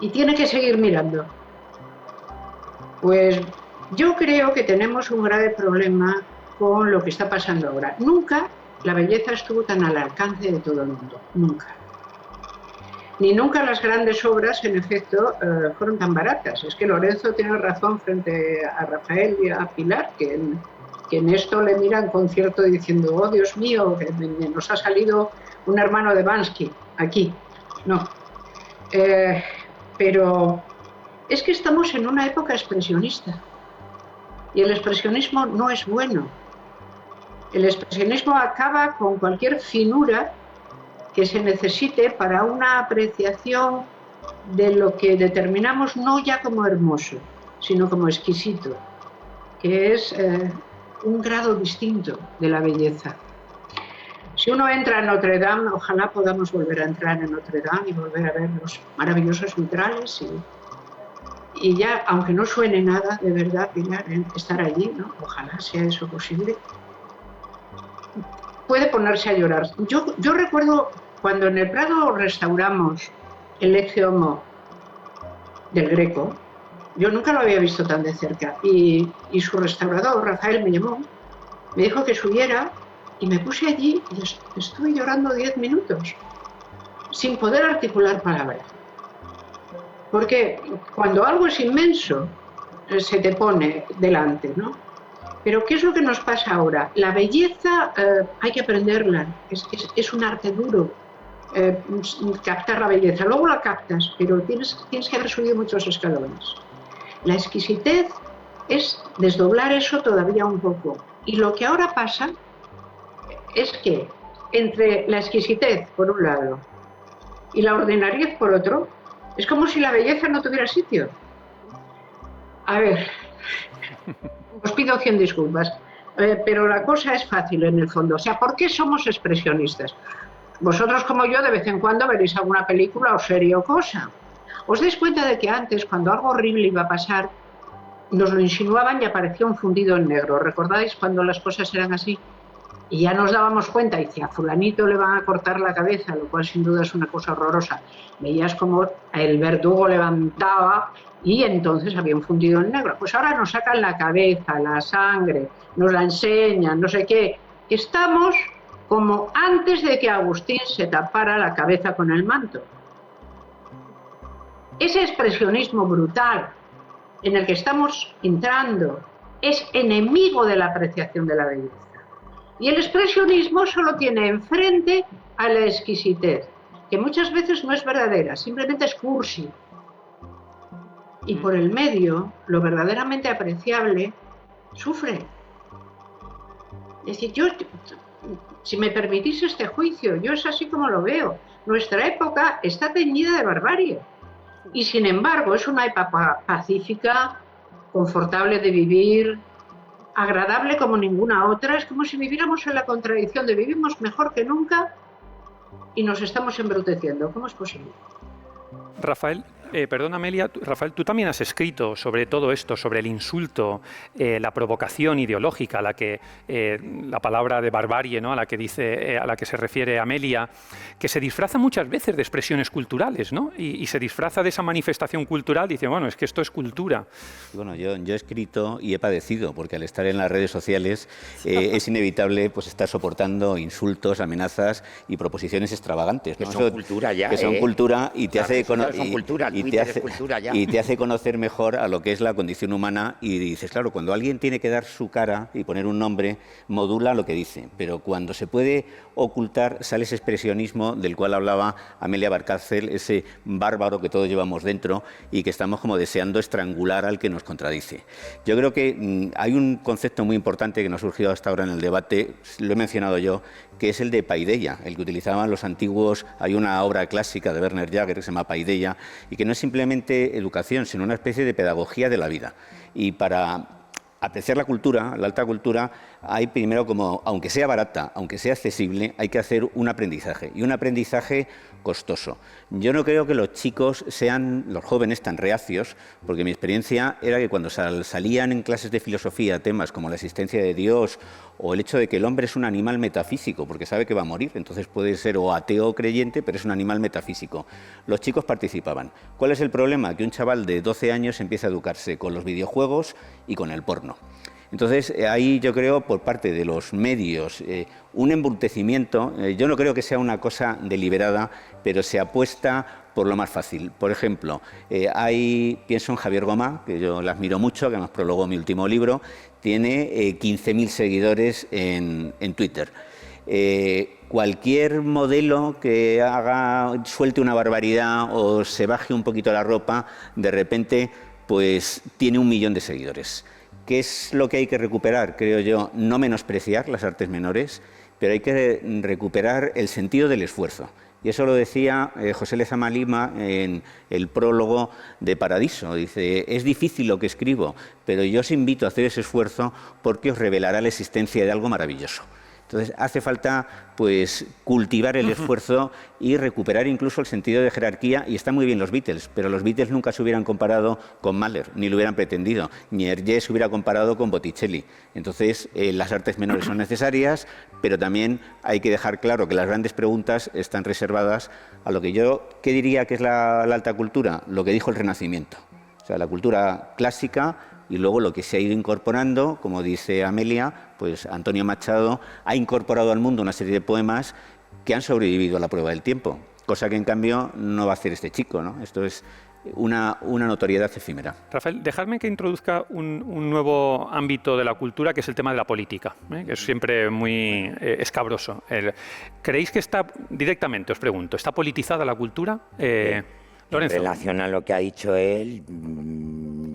Y tiene que seguir mirando. Pues yo creo que tenemos un grave problema con lo que está pasando ahora. Nunca la belleza estuvo tan al alcance de todo el mundo. Nunca. Ni nunca las grandes obras, en efecto, fueron tan baratas. Es que Lorenzo tiene razón frente a Rafael y a Pilar, que en esto le miran con cierto diciendo, oh Dios mío, que nos ha salido un hermano de Bansky aquí. No. Pero es que estamos en una época expresionista y el expresionismo no es bueno. El expresionismo acaba con cualquier finura que se necesite para una apreciación de lo que determinamos no ya como hermoso, sino como exquisito, que es un grado distinto de la belleza. Si uno entra en Notre Dame, ojalá podamos volver a entrar en Notre Dame y volver a ver los maravillosos vitrales y ya, aunque no suene nada, de verdad, Pilar, estar allí, ¿no? Ojalá sea eso posible. Puede ponerse a llorar. Yo recuerdo cuando en el Prado restauramos el Ecce Homo del Greco, yo nunca lo había visto tan de cerca y su restaurador, Rafael, me llamó, me dijo que subiera. Y me puse allí y estuve llorando 10 minutos, sin poder articular palabras. Porque cuando algo es inmenso, se te pone delante, ¿no? Pero ¿qué es lo que nos pasa ahora? La belleza hay que aprenderla, es un arte duro, captar la belleza. Luego la captas, pero tienes que haber subido muchos escalones. La exquisitez es desdoblar eso todavía un poco. Y lo que ahora pasa es que entre la exquisitez, por un lado, y la ordinariez, por otro, es como si la belleza no tuviera sitio. A ver, os pido 100 disculpas, pero la cosa es fácil en el fondo. O sea, ¿por qué somos expresionistas? Vosotros, como yo, de vez en cuando veréis alguna película o serie o cosa. Os dais cuenta de que antes, cuando algo horrible iba a pasar, nos lo insinuaban y aparecía un fundido en negro. ¿Recordáis cuando las cosas eran así? Y ya nos dábamos cuenta, y decía, a fulanito le van a cortar la cabeza, lo cual sin duda es una cosa horrorosa. Veías como el verdugo levantaba y entonces había un fundido en negro. Pues ahora nos sacan la cabeza, la sangre, nos la enseñan, no sé qué. Estamos como antes de que Agustín se tapara la cabeza con el manto. Ese expresionismo brutal en el que estamos entrando es enemigo de la apreciación de la belleza. Y el expresionismo solo tiene enfrente a la exquisitez, que muchas veces no es verdadera, simplemente es cursi. Y por el medio, lo verdaderamente apreciable sufre. Es decir, yo, si me permitís este juicio, yo es así como lo veo. Nuestra época está teñida de barbarie y sin embargo es una época pacífica, confortable de vivir, agradable como ninguna otra. Es como si viviéramos en la contradicción de vivimos mejor que nunca y nos estamos embruteciendo. ¿Cómo es posible? Rafael, perdón Amelia, Rafael, tú también has escrito sobre todo esto, sobre el insulto, la provocación ideológica, la palabra de barbarie, ¿no? a la que se refiere Amelia, que se disfraza muchas veces de expresiones culturales, ¿no? Y se disfraza de esa manifestación cultural, dice, bueno, es que esto es cultura. Bueno, yo he escrito y he padecido, porque al estar en las redes sociales es inevitable pues estar soportando insultos, amenazas y proposiciones extravagantes, ¿no? Que son cultura ya. Que son cultura y te hace y te hace conocer mejor a lo que es la condición humana y dices, claro, cuando alguien tiene que dar su cara y poner un nombre, modula lo que dice, pero cuando se puede ocultar sale ese expresionismo del cual hablaba Amelia Valcárcel, ese bárbaro que todos llevamos dentro y que estamos como deseando estrangular al que nos contradice. Yo creo que hay un concepto muy importante que no ha surgido hasta ahora en el debate, lo he mencionado yo, que es el de paideia, el que utilizaban los antiguos. Hay una obra clásica de Werner Jaeger que se llama Paideia y que no es simplemente educación, sino una especie de pedagogía de la vida. Y para apreciar la cultura, la alta cultura, hay primero como, aunque sea barata, aunque sea accesible, hay que hacer un aprendizaje, y un aprendizaje costoso. Yo no creo que los chicos sean, los jóvenes, tan reacios, porque mi experiencia era que cuando salían en clases de filosofía temas como la existencia de Dios o el hecho de que el hombre es un animal metafísico, porque sabe que va a morir, entonces puede ser o ateo o creyente, pero es un animal metafísico. Los chicos participaban. ¿Cuál es el problema? Que un chaval de 12 años empieza a educarse con los videojuegos y con el porno. Entonces, ahí yo creo, por parte de los medios, un embrutecimiento. Yo no creo que sea una cosa deliberada, pero se apuesta por lo más fácil. Por ejemplo, pienso en Javier Gomá, que yo le admiro mucho, que además prologó mi último libro, tiene 15.000 seguidores en Twitter. Cualquier modelo que suelte una barbaridad o se baje un poquito la ropa, de repente, pues tiene 1 millón de seguidores. ¿Qué es lo que hay que recuperar? Creo yo, no menospreciar las artes menores, pero hay que recuperar el sentido del esfuerzo. Y eso lo decía José Lezama Lima en el prólogo de Paradiso. Dice, es difícil lo que escribo, pero yo os invito a hacer ese esfuerzo porque os revelará la existencia de algo maravilloso. Entonces, hace falta pues cultivar el esfuerzo y recuperar incluso el sentido de jerarquía. Y están muy bien los Beatles, pero los Beatles nunca se hubieran comparado con Mahler, ni lo hubieran pretendido, ni Hergé se hubiera comparado con Botticelli. Entonces, las artes menores son necesarias, pero también hay que dejar claro que las grandes preguntas están reservadas a lo que ¿qué diría que es la alta cultura? Lo que dijo el Renacimiento. O sea, la cultura clásica. Y luego lo que se ha ido incorporando, como dice Amelia, pues Antonio Machado ha incorporado al mundo una serie de poemas que han sobrevivido a la prueba del tiempo, cosa que en cambio no va a hacer este chico, ¿no? Esto es una notoriedad efímera. Rafael, dejadme que introduzca un nuevo ámbito de la cultura, que es el tema de la política, que es siempre muy escabroso. ¿Creéis que está, directamente os pregunto, está politizada la cultura? Lorenzo. En relación a lo que ha dicho él,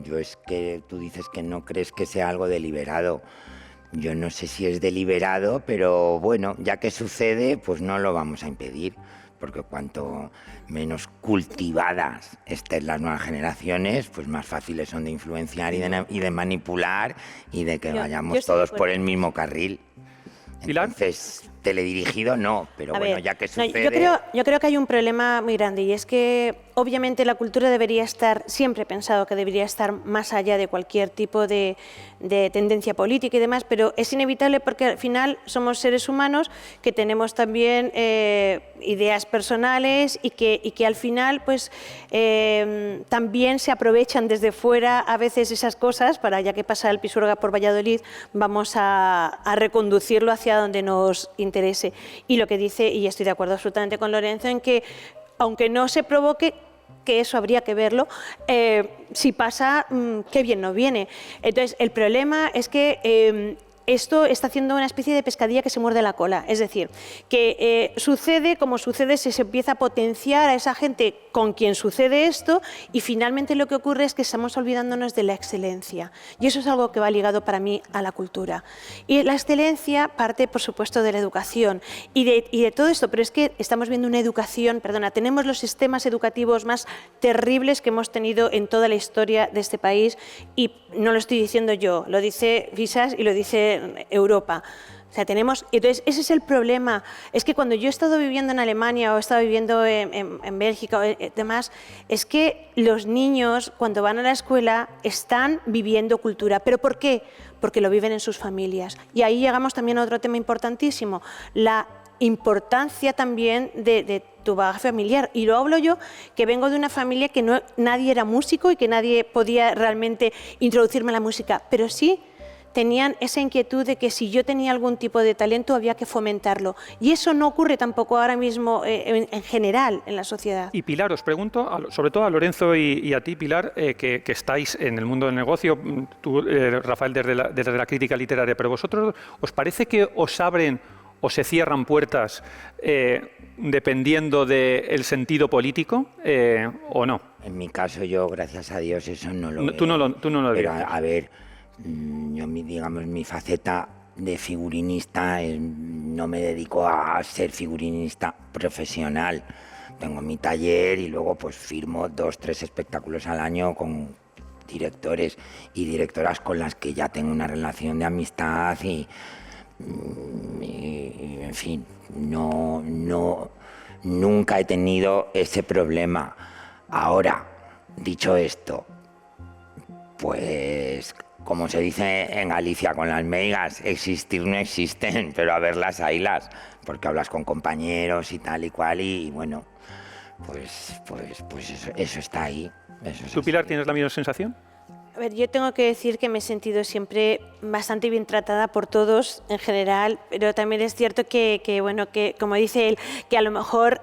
yo es que tú dices que no crees que sea algo deliberado. Yo no sé si es deliberado, pero bueno, ya que sucede, pues no lo vamos a impedir, porque cuanto menos cultivadas estén las nuevas generaciones, pues más fáciles son de influenciar y de manipular y de que vayamos todos por el mismo carril. Entonces, teledirigido no, pero bueno, ya que sucede... Yo creo que hay un problema muy grande, y es que obviamente la cultura debería estar, siempre he pensado que debería estar más allá de cualquier tipo de tendencia política y demás, pero es inevitable porque al final somos seres humanos que tenemos también ideas personales y que al final pues también se aprovechan desde fuera a veces esas cosas para, ya que pasa el Pisuerga por Valladolid, vamos a reconducirlo hacia donde nos interese. Y lo que dice, y estoy de acuerdo absolutamente con Lorenzo, en que aunque no se provoque, que eso habría que verlo, si pasa, qué bien nos viene. Entonces, el problema es que esto está haciendo una especie de pescadilla que se muerde la cola. Es decir, que sucede como sucede, se empieza a potenciar a esa gente con quien sucede esto y finalmente lo que ocurre es que estamos olvidándonos de la excelencia. Y eso es algo que va ligado para mí a la cultura. Y la excelencia parte, por supuesto, de la educación y de todo esto, pero es que estamos viendo una educación, tenemos los sistemas educativos más terribles que hemos tenido en toda la historia de este país y no lo estoy diciendo yo, lo dice Fisas y lo dice Europa. O sea, entonces, ese es el problema. Es que cuando yo he estado viviendo en Alemania o he estado viviendo en Bélgica o demás, es que los niños, cuando van a la escuela, están viviendo cultura. ¿Pero por qué? Porque lo viven en sus familias. Y ahí llegamos también a otro tema importantísimo, la importancia también de tu bagaje familiar. Y lo hablo yo, que vengo de una familia que nadie era músico y que nadie podía realmente introducirme a la música, pero sí tenían esa inquietud de que si yo tenía algún tipo de talento había que fomentarlo. Y eso no ocurre tampoco ahora mismo en general en la sociedad. Y Pilar, os pregunto, sobre todo a Lorenzo y a ti, Pilar, que estáis en el mundo del negocio, tú, Rafael, desde la crítica literaria, pero vosotros, ¿os parece que os abren o se cierran puertas dependiendo del sentido político o no? En mi caso, yo, gracias a Dios, eso no lo veo. Tú no lo ves. Pero, a ver, yo, digamos, mi faceta de figurinista, no me dedico a ser figurinista profesional. Tengo mi taller y luego pues firmo 2 o 3 espectáculos al año con directores y directoras con las que ya tengo una relación de amistad y en fin, nunca he tenido ese problema. Ahora, dicho esto, pues como se dice en Galicia con las meigas, existir no existen, pero a verlas haylas, porque hablas con compañeros y tal y cual y bueno, pues eso está ahí. ¿Tú, Pilar, tienes la misma sensación? A ver, yo tengo que decir que me he sentido siempre bastante bien tratada por todos en general, pero también es cierto que como dice él, que a lo mejor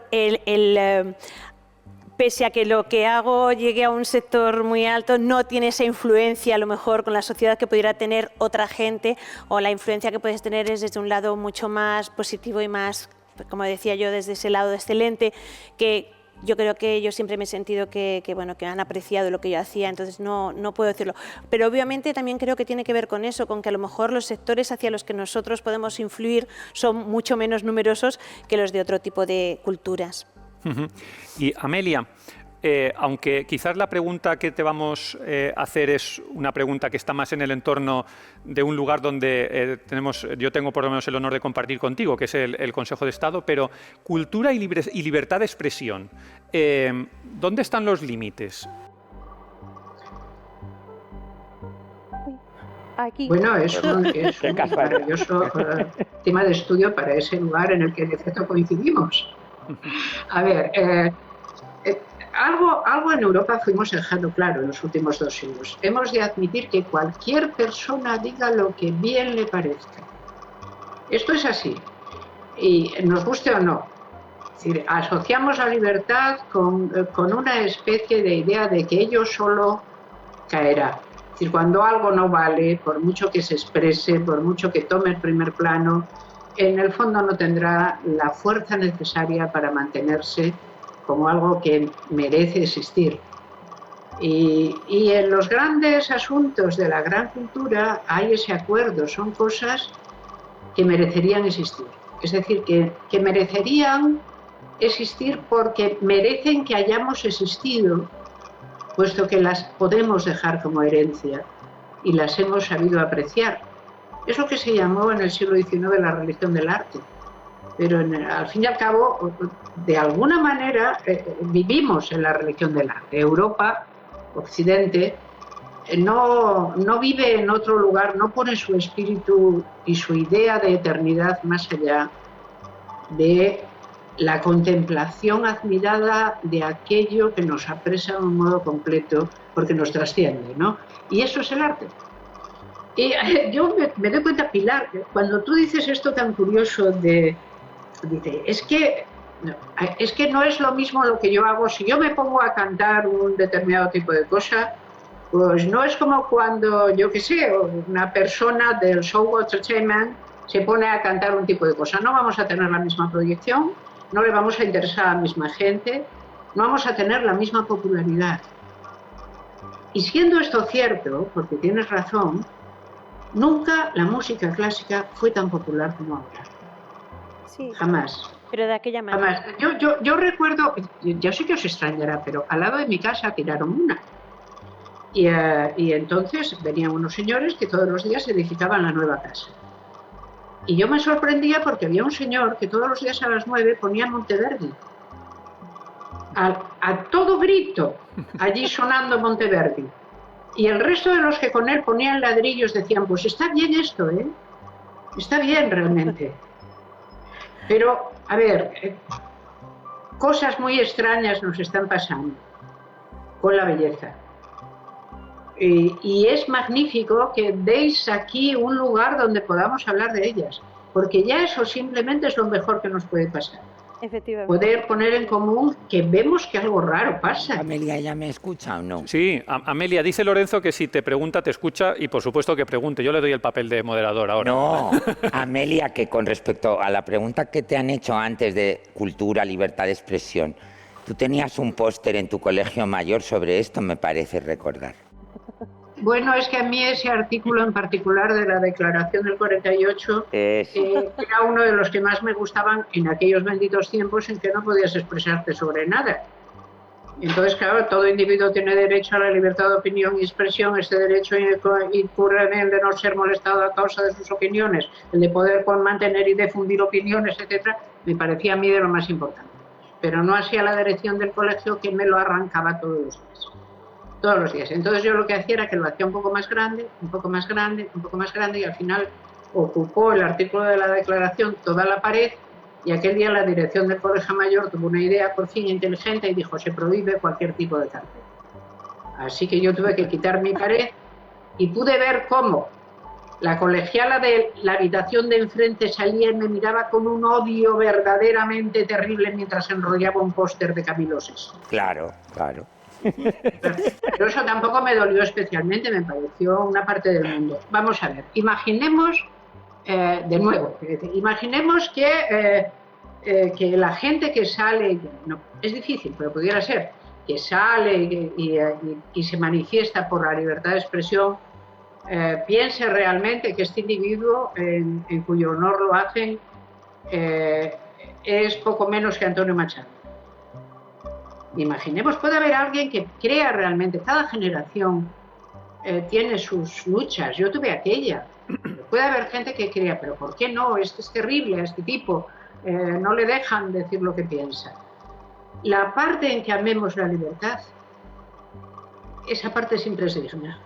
pese a que lo que hago llegue a un sector muy alto, no tiene esa influencia a lo mejor con la sociedad que pudiera tener otra gente, o la influencia que puedes tener es desde un lado mucho más positivo y más, como decía yo, desde ese lado excelente, que yo creo que yo siempre me he sentido que han apreciado lo que yo hacía, entonces no puedo decirlo. Pero obviamente también creo que tiene que ver con eso, con que a lo mejor los sectores hacia los que nosotros podemos influir son mucho menos numerosos que los de otro tipo de culturas. Y Amelia, aunque quizás la pregunta que te vamos a hacer es una pregunta que está más en el entorno de un lugar donde yo tengo por lo menos el honor de compartir contigo, que es el Consejo de Estado, pero cultura y libertad de expresión, ¿dónde están los límites? Aquí. Bueno, es un maravilloso tema de estudio para ese lugar en el que de efecto coincidimos. A ver, algo en Europa fuimos dejando claro en los últimos 2 siglos. Hemos de admitir que cualquier persona diga lo que bien le parezca. Esto es así, y nos guste o no. Es decir, asociamos la libertad con una especie de idea de que ello solo caerá. Es decir, cuando algo no vale, por mucho que se exprese, por mucho que tome el primer plano, en el fondo no tendrá la fuerza necesaria para mantenerse como algo que merece existir. Y en los grandes asuntos de la gran cultura hay ese acuerdo, son cosas que merecerían existir. Es decir, que merecerían existir porque merecen que hayamos existido, puesto que las podemos dejar como herencia y las hemos sabido apreciar. Es lo que se llamó en el siglo XIX la religión del arte. Pero al fin y al cabo, de alguna manera, vivimos en la religión del arte. Europa, Occidente, no vive en otro lugar, no pone su espíritu y su idea de eternidad más allá de la contemplación admirada de aquello que nos apresa de un modo completo, porque nos trasciende, ¿no? Y eso es el arte. Y yo me doy cuenta, Pilar, cuando tú dices esto tan curioso es que no es lo mismo lo que yo hago. Si yo me pongo a cantar un determinado tipo de cosa, Pues no es como cuando, yo qué sé, una persona del show entertainment se pone a cantar un tipo de cosa. No vamos a tener la misma proyección, no le vamos a interesar a la misma gente, no vamos a tener la misma popularidad. Y siendo esto cierto, porque tienes razón, nunca la música clásica fue tan popular como ahora. Sí. Jamás. Pero de aquella manera. Jamás. Yo recuerdo, yo sé que os extrañará, pero al lado de mi casa tiraron una. Y entonces venían unos señores que todos los días edificaban la nueva casa. Y yo me sorprendía porque había un señor que todos los días a las 9 ponía Monteverdi. A todo grito, allí sonando Monteverdi. Y el resto de los que con él ponían ladrillos decían, pues está bien esto, ¿eh? Está bien realmente. Pero, a ver, cosas muy extrañas nos están pasando con la belleza. Y es magnífico que deis aquí un lugar donde podamos hablar de ellas, porque ya eso simplemente es lo mejor que nos puede pasar. Efectivamente. Poder poner en común que vemos que algo raro pasa. Amelia, ¿ya me escucha o no? Sí, Amelia, dice Lorenzo que si te pregunta, te escucha y por supuesto que pregunte. Yo le doy el papel de moderador ahora. No, Amelia, que con respecto a la pregunta que te han hecho antes de cultura, libertad de expresión, tú tenías un póster en tu colegio mayor sobre esto, me parece recordar. Bueno, es que a mí ese artículo en particular de la Declaración del 48 era uno de los que más me gustaban en aquellos benditos tiempos en que no podías expresarte sobre nada. Entonces, claro, todo individuo tiene derecho a la libertad de opinión y expresión. Este derecho incurre en el de no ser molestado a causa de sus opiniones, el de poder mantener y difundir opiniones, etcétera. Me parecía a mí de lo más importante. Pero no así a la dirección del colegio, que me lo arrancaba todos los días. Todos los días. Entonces yo lo que hacía era que lo hacía un poco más grande, un poco más grande, un poco más grande, y al final ocupó el artículo de la declaración toda la pared, y aquel día la dirección del colegio mayor tuvo una idea por fin inteligente y dijo: se prohíbe cualquier tipo de cartel. Así que yo tuve que quitar mi pared y pude ver cómo la colegiala de la habitación de enfrente salía y me miraba con un odio verdaderamente terrible mientras enrollaba un póster de Camilo VI. Claro, claro. Pero eso tampoco me dolió especialmente, me pareció una parte del mundo. Vamos a ver, imaginemos, de nuevo, imaginemos que la gente que sale, no, es difícil, pero pudiera ser, que sale y se manifiesta por la libertad de expresión, piense realmente que este individuo, en cuyo honor lo hacen, es poco menos que Antonio Machado. Imaginemos, puede haber alguien que crea realmente, cada generación tiene sus luchas, yo tuve aquella, puede haber gente que crea, pero ¿por qué no? Este es terrible, a este tipo, no le dejan decir lo que piensa. La parte en que amemos la libertad, esa parte siempre es digna.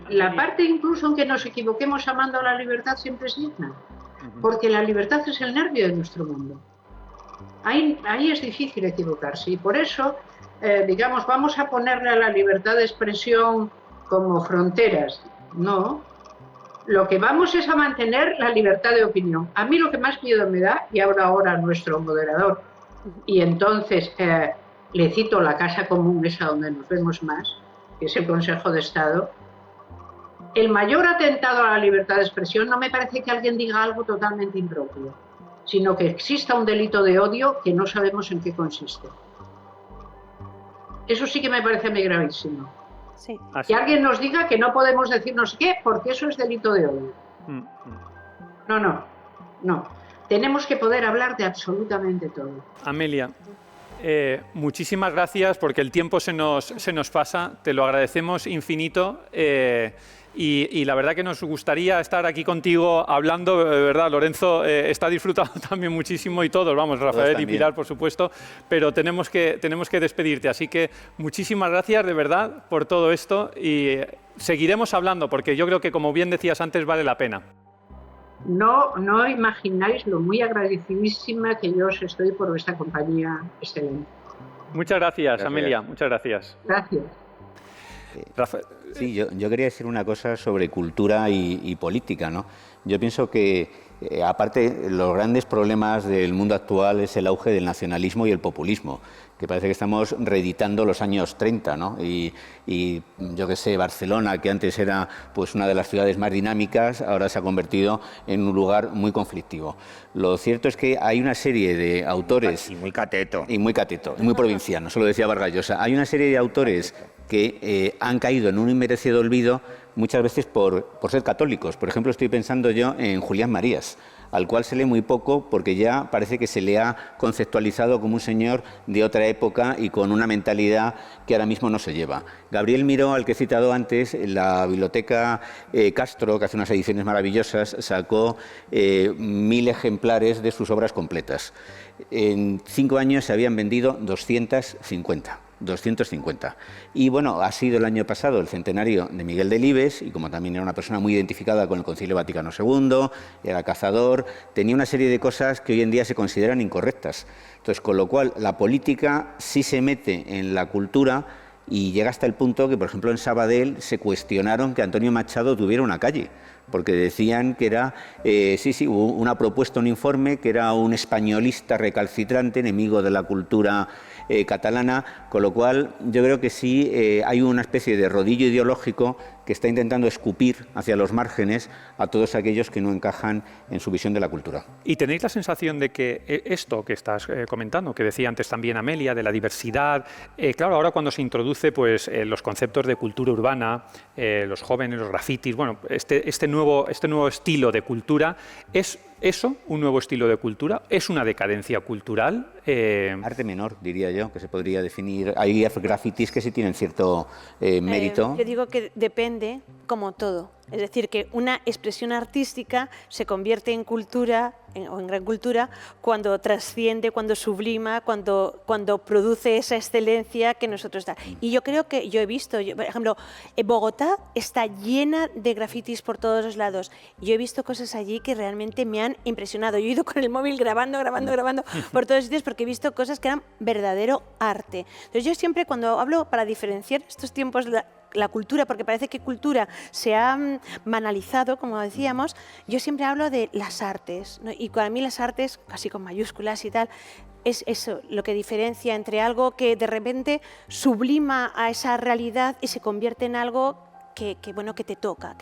La parte incluso en que nos equivoquemos amando la libertad siempre es digna, porque la libertad es el nervio de nuestro mundo. Ahí es difícil equivocarse, y por eso, digamos, vamos a ponerle a la libertad de expresión como fronteras. No, lo que vamos es a mantener la libertad de opinión. A mí lo que más miedo me da, y ahora a nuestro moderador, y entonces le cito la casa común, esa donde nos vemos más, que es el Consejo de Estado. El mayor atentado a la libertad de expresión no me parece que alguien diga algo totalmente impropio, sino que exista un delito de odio que no sabemos en qué consiste. Eso sí que me parece a mí gravísimo. Sí. Que alguien nos diga que no podemos decir no sé qué, porque eso es delito de odio. No. Tenemos que poder hablar de absolutamente todo. Amelia, muchísimas gracias, porque el tiempo se nos pasa, te lo agradecemos infinito. Y la verdad que nos gustaría estar aquí contigo hablando, de verdad. Lorenzo está disfrutando también muchísimo, y todos, vamos, Rafael y Pilar, por supuesto, pero tenemos que despedirte. Así que muchísimas gracias, de verdad, por todo esto, y seguiremos hablando, porque yo creo que, como bien decías antes, vale la pena. No imagináis lo muy agradecidísima que yo os estoy por vuestra compañía excelente. Muchas gracias, Amelia, muchas gracias. Gracias. Rafael. Sí, yo quería decir una cosa sobre cultura y política, ¿no? Yo pienso que, aparte, los grandes problemas del mundo actual es el auge del nacionalismo y el populismo, que parece que estamos reeditando los años 30, ¿no? Y yo qué sé, Barcelona, que antes era pues una de las ciudades más dinámicas, ahora se ha convertido en un lugar muy conflictivo. Lo cierto es que hay una serie de autores... Y muy cateto. Y muy provinciano, eso lo decía Vargas Llosa. Hay una serie de autores que han caído en un inmerecido olvido muchas veces por ser católicos. Por ejemplo, estoy pensando yo en Julián Marías, al cual se lee muy poco porque ya parece que se le ha conceptualizado como un señor de otra época y con una mentalidad que ahora mismo no se lleva. Gabriel Miró, al que he citado antes, en la biblioteca Castro, que hace unas ediciones maravillosas, sacó 1000 ejemplares de sus obras completas. En 5 años se habían vendido 250. Y bueno, ha sido el año pasado el centenario de Miguel Delibes, y como también era una persona muy identificada con el Concilio Vaticano II, era cazador, tenía una serie de cosas que hoy en día se consideran incorrectas. Entonces, con lo cual, la política sí se mete en la cultura y llega hasta el punto que, por ejemplo, en Sabadell se cuestionaron que Antonio Machado tuviera una calle, porque decían que era, hubo una propuesta, un informe, que era un españolista recalcitrante, enemigo de la cultura catalana, con lo cual yo creo que sí hay una especie de rodillo ideológico que está intentando escupir hacia los márgenes a todos aquellos que no encajan en su visión de la cultura. ¿Y tenéis la sensación de que esto que estás comentando, que decía antes también Amelia, de la diversidad, claro, ahora cuando se introduce pues, los conceptos de cultura urbana, los jóvenes, los grafitis, bueno, este nuevo estilo de cultura, ¿es eso un nuevo estilo de cultura? ¿Es una decadencia cultural? Arte menor, diría yo, que se podría definir. Hay grafitis que sí tienen cierto mérito. Yo digo que depende, como todo. Es decir, que una expresión artística se convierte en cultura, o en gran cultura, cuando trasciende, cuando sublima, cuando produce esa excelencia que nosotros da. Y yo creo que yo he visto, por ejemplo, Bogotá está llena de grafitis por todos los lados. Yo he visto cosas allí que realmente me han impresionado. Yo he ido con el móvil grabando por todos sitios porque he visto cosas que eran verdadero arte. Entonces yo siempre cuando hablo, para diferenciar estos tiempos la cultura, porque parece que cultura se ha banalizado, como decíamos, yo siempre hablo de las artes, ¿no? Y para mí las artes, casi con mayúsculas y tal, es eso lo que diferencia entre algo que de repente sublima a esa realidad y se convierte en algo que te toca.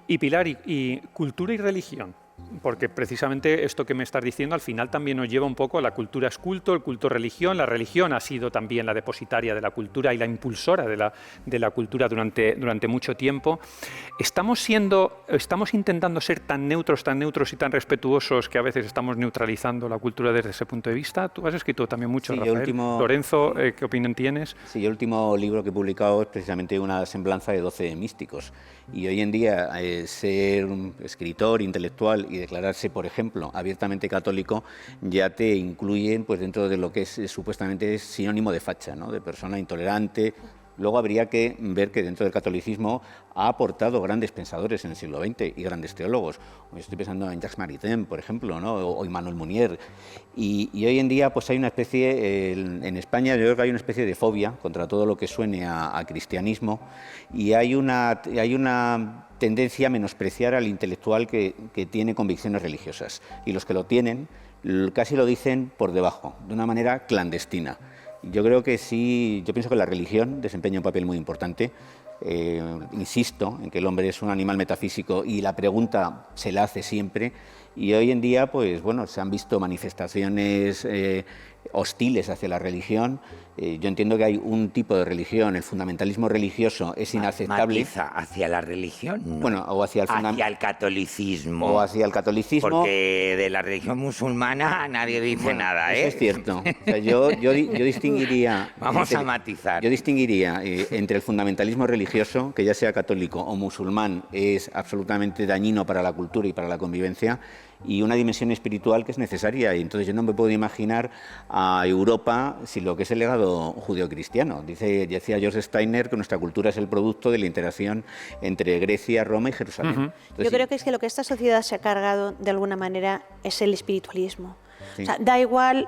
Y Pilar, y cultura y religión. Porque precisamente esto que me estás diciendo al final también nos lleva un poco a la cultura es culto, el culto religión. La religión ha sido también la depositaria de la cultura y la impulsora de la cultura durante mucho tiempo. Estamos intentando ser tan neutros y tan respetuosos que a veces estamos neutralizando la cultura desde ese punto de vista. Tú has escrito también mucho, sí, Rafael. Lorenzo, ¿qué opinión tienes? Sí, el último libro que he publicado es precisamente una semblanza de 12 místicos. Y hoy en día ser un escritor, intelectual y declararse, por ejemplo, abiertamente católico, ya te incluyen pues, dentro de lo que es supuestamente sinónimo de facha, ¿no? De persona intolerante. Luego habría que ver que dentro del catolicismo ha aportado grandes pensadores en el siglo XX y grandes teólogos. Estoy pensando en Jacques Maritain, por ejemplo, ¿no? o Emmanuel Mounier. Y hoy en día pues hay una especie, en España yo creo que hay una especie de fobia contra todo lo que suene a cristianismo, y hay una tendencia a menospreciar al intelectual que tiene convicciones religiosas. Y los que lo tienen casi lo dicen por debajo, de una manera clandestina. Yo creo que sí, yo pienso que la religión desempeña un papel muy importante. Insisto en que el hombre es un animal metafísico y la pregunta se la hace siempre. Y hoy en día, pues bueno, se han visto manifestaciones hostiles hacia la religión. Yo entiendo que hay un tipo de religión, el fundamentalismo religioso es inaceptable. ¿Matiza hacia la religión? No. Bueno, o hacia el catolicismo. O hacia el catolicismo. Porque de la religión musulmana nadie dice nada, ¿eh? Eso es cierto. O sea, yo distinguiría... Vamos a matizar. Yo distinguiría entre el fundamentalismo religioso, que ya sea católico o musulmán, es absolutamente dañino para la cultura y para la convivencia, y una dimensión espiritual que es necesaria. Y entonces yo no me puedo imaginar a Europa sin lo que es el legado judeocristiano. Decía George Steiner que nuestra cultura es el producto de la interacción entre Grecia, Roma y Jerusalén. Entonces, yo creo que es que lo que esta sociedad se ha cargado de alguna manera es el espiritualismo. Sí. O sea, da igual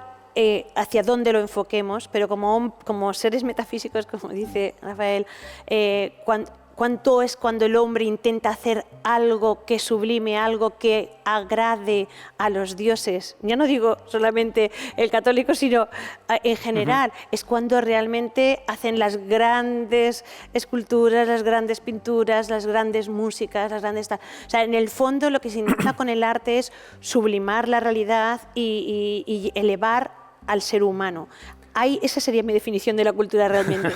hacia dónde lo enfoquemos, pero como seres metafísicos, como dice Rafael, cuánto es cuando el hombre intenta hacer algo que sublime, algo que agrade a los dioses. Ya no digo solamente el católico, sino en general. Es cuando realmente hacen las grandes esculturas, las grandes pinturas, las grandes músicas, las grandes... O sea, en el fondo lo que se intenta con el arte es sublimar la realidad y elevar al ser humano. Esa sería mi definición de la cultura realmente.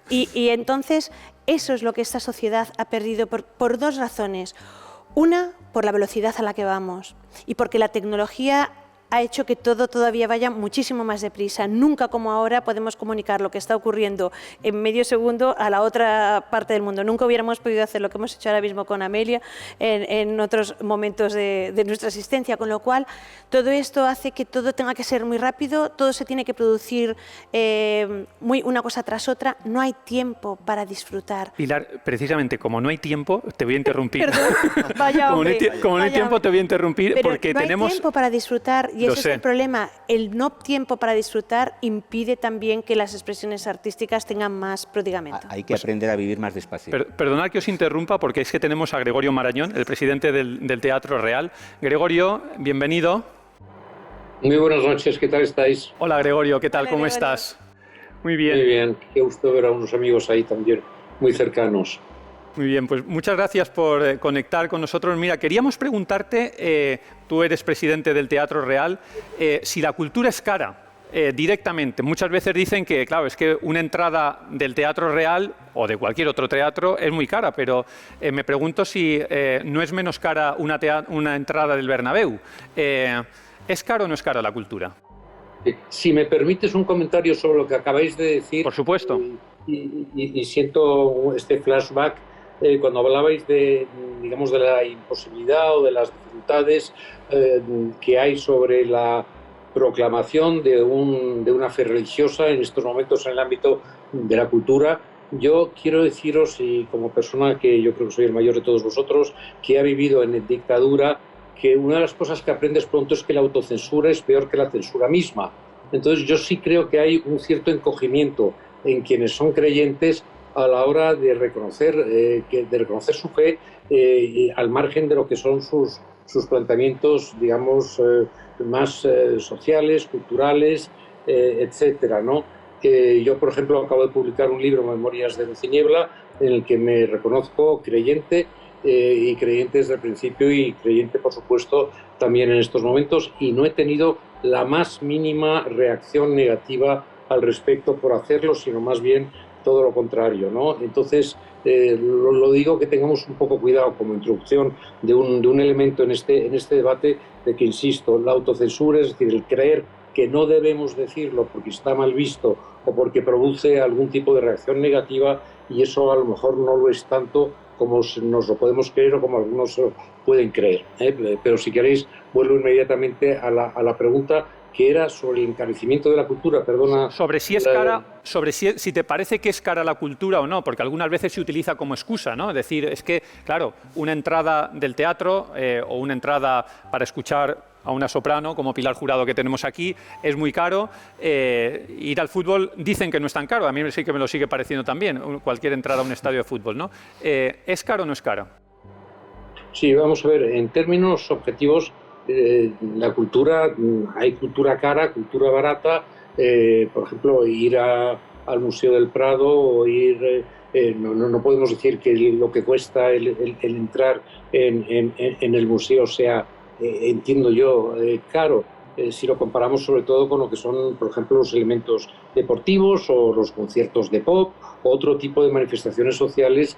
Y entonces eso es lo que esta sociedad ha perdido por dos razones. Una, por la velocidad a la que vamos y porque la tecnología ha hecho que todo todavía vaya muchísimo más deprisa. Nunca como ahora podemos comunicar lo que está ocurriendo en medio segundo a la otra parte del mundo. Nunca hubiéramos podido hacer lo que hemos hecho ahora mismo con Amelia en otros momentos de nuestra existencia, con lo cual todo esto hace que todo tenga que ser muy rápido, todo se tiene que producir una cosa tras otra. No hay tiempo para disfrutar. Pilar, precisamente como no hay tiempo, te voy a interrumpir. Perdón, vaya hombre, como no hay tiempo, te voy a interrumpir. Pero porque no tenemos... hay tiempo para disfrutar. Y ese es el problema. El no tiempo para disfrutar impide también que las expresiones artísticas tengan más prodigamento. Hay que aprender a vivir más despacio. Perdonad que os interrumpa porque es que tenemos a Gregorio Marañón, el presidente del Teatro Real. Gregorio, bienvenido. Muy buenas noches, ¿qué tal estáis? Hola Gregorio, ¿qué tal? Hola, ¿Cómo Gregorio. estás? Muy bien. Muy bien, qué gusto ver a unos amigos ahí también muy cercanos. Muy bien, pues muchas gracias por conectar con nosotros. Mira, queríamos preguntarte, tú eres presidente del Teatro Real, si la cultura es cara directamente. Muchas veces dicen que, claro, es que una entrada del Teatro Real o de cualquier otro teatro es muy cara, pero me pregunto si no es menos cara una entrada del Bernabéu. ¿Es caro o no es cara la cultura? Si me permites un comentario sobre lo que acabáis de decir. Por supuesto. Y siento este flashback. Cuando hablabais digamos, de la imposibilidad o de las dificultades que hay sobre la proclamación de una fe religiosa en estos momentos en el ámbito de la cultura, yo quiero deciros, y como persona que yo creo que soy el mayor de todos vosotros, que ha vivido en dictadura, que una de las cosas que aprendes pronto es que la autocensura es peor que la censura misma. Entonces yo sí creo que hay un cierto encogimiento en quienes son creyentes a la hora de reconocer su fe al margen de lo que son sus planteamientos, digamos, más sociales, culturales, etcétera, ¿no? Yo, por ejemplo, acabo de publicar un libro, Memorias de Luz y Niebla, en el que me reconozco creyente y creyente desde el principio y creyente, por supuesto, también en estos momentos, y no he tenido la más mínima reacción negativa al respecto por hacerlo, sino más bien todo lo contrario, ¿no? Entonces, lo digo que tengamos un poco cuidado como introducción de un elemento en este debate, de que, insisto, la autocensura, es decir, el creer que no debemos decirlo porque está mal visto o porque produce algún tipo de reacción negativa, y eso a lo mejor no lo es tanto como nos lo podemos creer o como algunos pueden creer, ¿eh? Pero si queréis, vuelvo inmediatamente a la pregunta, que era sobre el encarecimiento de la cultura, perdona. Sobre si es cara, sobre si te parece que es cara la cultura o no, porque algunas veces se utiliza como excusa, ¿no? Es decir, es que, claro, una entrada del teatro o una entrada para escuchar a una soprano como Pilar Jurado que tenemos aquí es muy caro. Ir al fútbol dicen que no es tan caro, a mí sí que me lo sigue pareciendo también, cualquier entrada a un estadio de fútbol, ¿no? ¿Es caro o no es caro? Sí, vamos a ver, en términos objetivos, la cultura, hay cultura cara, cultura barata, por ejemplo, ir al Museo del Prado o ir, no podemos decir que lo que cuesta el entrar en el museo sea, entiendo yo, caro, si lo comparamos sobre todo con lo que son, por ejemplo, los elementos deportivos o los conciertos de pop o otro tipo de manifestaciones sociales,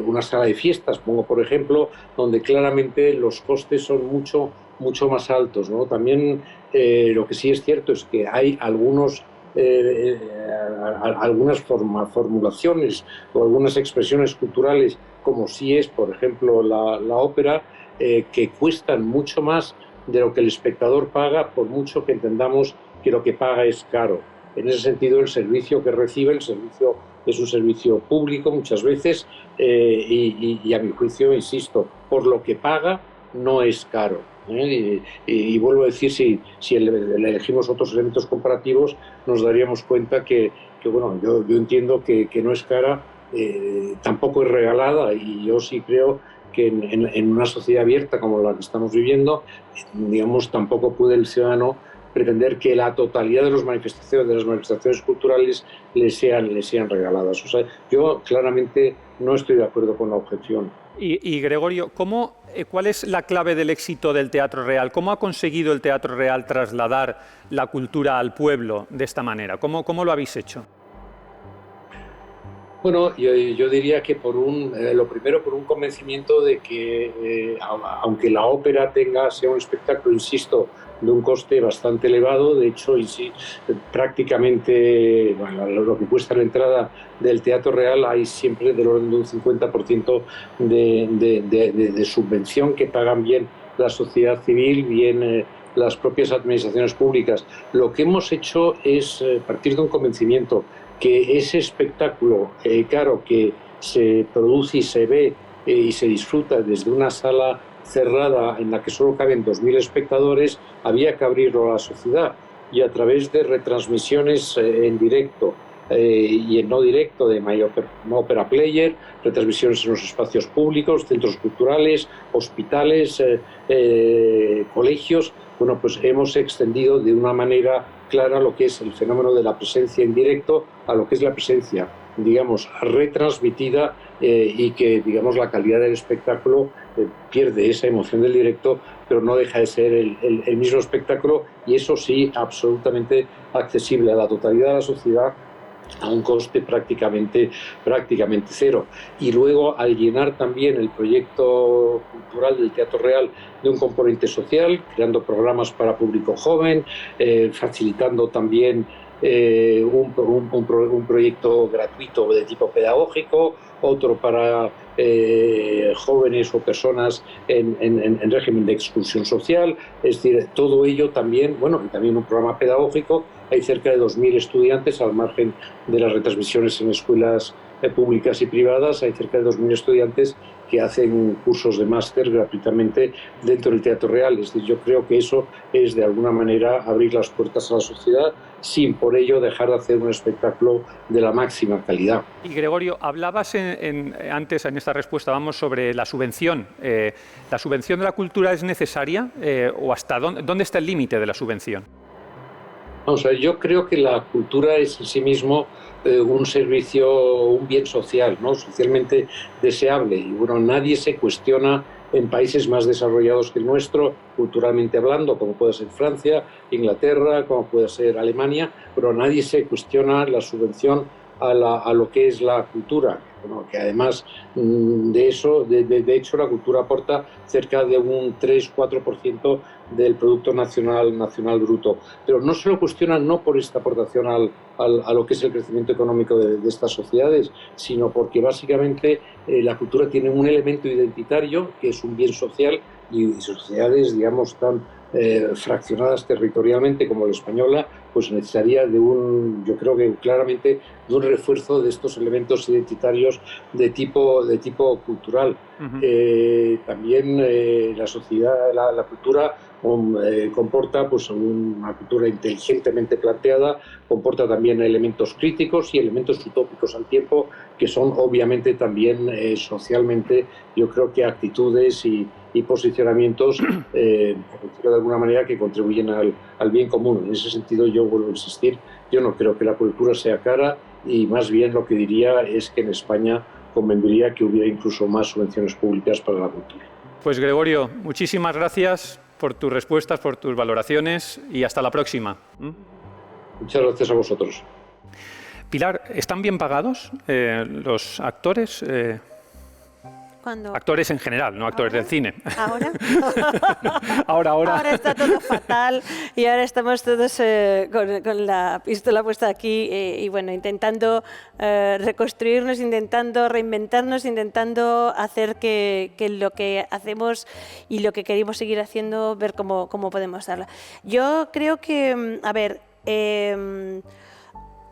una sala de fiestas, pongo por ejemplo, donde claramente los costes son mucho más altos, ¿no? También lo que sí es cierto es que hay algunas formulaciones o algunas expresiones culturales, como sí es, por ejemplo, la ópera, que cuestan mucho más de lo que el espectador paga, por mucho que entendamos que lo que paga es caro. En ese sentido, el servicio que recibe, el servicio es un servicio público muchas veces, y a mi juicio, insisto, por lo que paga no es caro. Y vuelvo a decir, si elegimos otros elementos comparativos, nos daríamos cuenta que bueno, yo entiendo que no es cara tampoco es regalada, y yo sí creo que en una sociedad abierta como la que estamos viviendo, digamos, tampoco puede el ciudadano pretender que la totalidad de las manifestaciones culturales le sean regaladas. O sea, yo claramente no estoy de acuerdo con la objeción. Y Gregorio, ¿cuál es la clave del éxito del Teatro Real? ¿Cómo ha conseguido el Teatro Real trasladar la cultura al pueblo de esta manera? ¿Cómo lo habéis hecho? Bueno, yo diría que lo primero por un convencimiento de que aunque la ópera sea un espectáculo, insisto, de un coste bastante elevado, de hecho, prácticamente lo que cuesta la entrada del Teatro Real hay siempre del orden de un 50% de subvención que pagan bien la sociedad civil, bien las propias administraciones públicas. Lo que hemos hecho es partir de un convencimiento que ese espectáculo, claro, que se produce y se ve y se disfruta desde una sala cerrada en la que solo caben 2.000 espectadores, había que abrirlo a la sociedad, y a través de retransmisiones en directo y en no directo de My Opera Player, retransmisiones en los espacios públicos, centros culturales, hospitales, colegios. Bueno, pues hemos extendido de una manera clara lo que es el fenómeno de la presencia en directo a lo que es la presencia, digamos, retransmitida, y que, digamos, la calidad del espectáculo pierde esa emoción del directo, pero no deja de ser el mismo espectáculo, y eso sí, absolutamente accesible a la totalidad de la sociedad a un coste prácticamente cero. Y luego, al llenar también el proyecto cultural del Teatro Real de un componente social, creando programas para público joven, facilitando también un proyecto gratuito de tipo pedagógico, otro para jóvenes o personas en régimen de exclusión social, es decir, todo ello también, bueno, y también un programa pedagógico. Hay cerca de 2.000 estudiantes, al margen de las retransmisiones en escuelas públicas y privadas, hay cerca de 2.000 estudiantes que hacen cursos de máster gratuitamente dentro del Teatro Real. Es decir, yo creo que eso es de alguna manera abrir las puertas a la sociedad sin por ello dejar de hacer un espectáculo de la máxima calidad. Y Gregorio, hablabas antes en esta respuesta, vamos, sobre la subvención. ¿La subvención de la cultura es necesaria o hasta dónde está el límite de la subvención? Vamos a ver, yo creo que la cultura es en sí mismo un servicio, un bien social, ¿no? Socialmente deseable. Y bueno, nadie se cuestiona en países más desarrollados que el nuestro, culturalmente hablando, como puede ser Francia, Inglaterra, como puede ser Alemania, pero nadie se cuestiona la subvención a lo que es la cultura. Bueno, que además de hecho la cultura aporta cerca de un 3-4% del Producto Nacional Bruto, pero no se lo cuestionan no por esta aportación a lo que es el crecimiento económico de estas sociedades, sino porque básicamente la cultura tiene un elemento identitario que es un bien social, y sociedades, digamos, tan fraccionadas territorialmente como la española, pues necesitaría yo creo que claramente de un refuerzo de estos elementos identitarios de tipo cultural. También la sociedad, la cultura comporta pues una cultura inteligentemente planteada, comporta también elementos críticos y elementos utópicos al tiempo, que son obviamente también socialmente, yo creo que actitudes y posicionamientos, por decirlo de alguna manera, que contribuyen al bien común. En ese sentido, yo vuelvo a insistir, yo no creo que la cultura sea cara, y más bien lo que diría es que en España convendría que hubiera incluso más subvenciones públicas para la cultura. Pues Gregorio, muchísimas gracias por tus respuestas, por tus valoraciones, y hasta la próxima. Muchas gracias a vosotros. Pilar, ¿están bien pagados los actores? ¿Cuándo? Actores en general, no actores del cine. ¿Ahora? Ahora Está todo fatal, y ahora estamos todos con la pistola puesta aquí y bueno, intentando reconstruirnos, intentando reinventarnos, intentando hacer que lo que hacemos y lo que queremos seguir haciendo, ver cómo podemos darla. Yo creo que, a ver,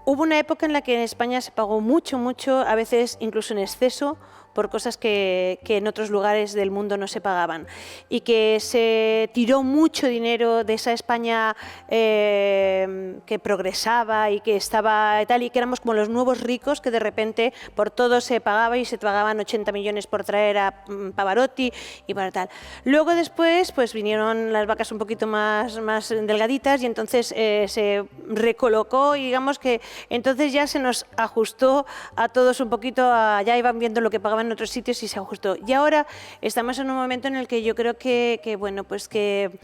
hubo una época en la que en España se pagó mucho, a veces incluso en exceso, por cosas que en otros lugares del mundo no se pagaban. Y que se tiró mucho dinero de esa España que progresaba y que estaba tal, y que éramos como los nuevos ricos, que de repente por todo se pagaba y se pagaban 80 millones por traer a Pavarotti y para tal. Luego después pues vinieron las vacas un poquito más delgaditas y entonces se recolocó, y digamos que entonces ya se nos ajustó a todos un poquito, ya iban viendo lo que pagaban en otros sitios y se ajustó. Y ahora estamos en un momento en el que yo creo que bueno, pues que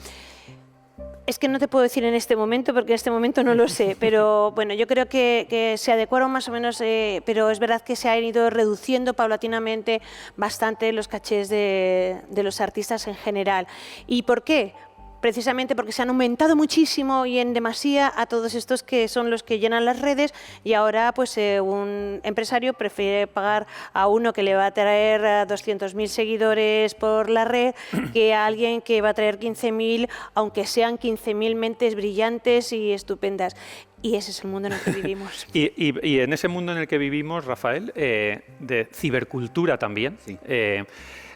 es que no te puedo decir en este momento, porque en este momento no lo sé, pero bueno, yo creo que se adecuaron más o menos, pero es verdad que se han ido reduciendo paulatinamente bastante los cachés de los artistas en general. ¿Y por qué? Precisamente porque se han aumentado muchísimo y en demasía a todos estos que son los que llenan las redes, y ahora pues un empresario prefiere pagar a uno que le va a traer 200.000 seguidores por la red que a alguien que va a traer 15.000, aunque sean 15.000 mentes brillantes y estupendas. Y ese es el mundo en el que vivimos. Y en ese mundo en el que vivimos, Rafael, de cibercultura también, sí.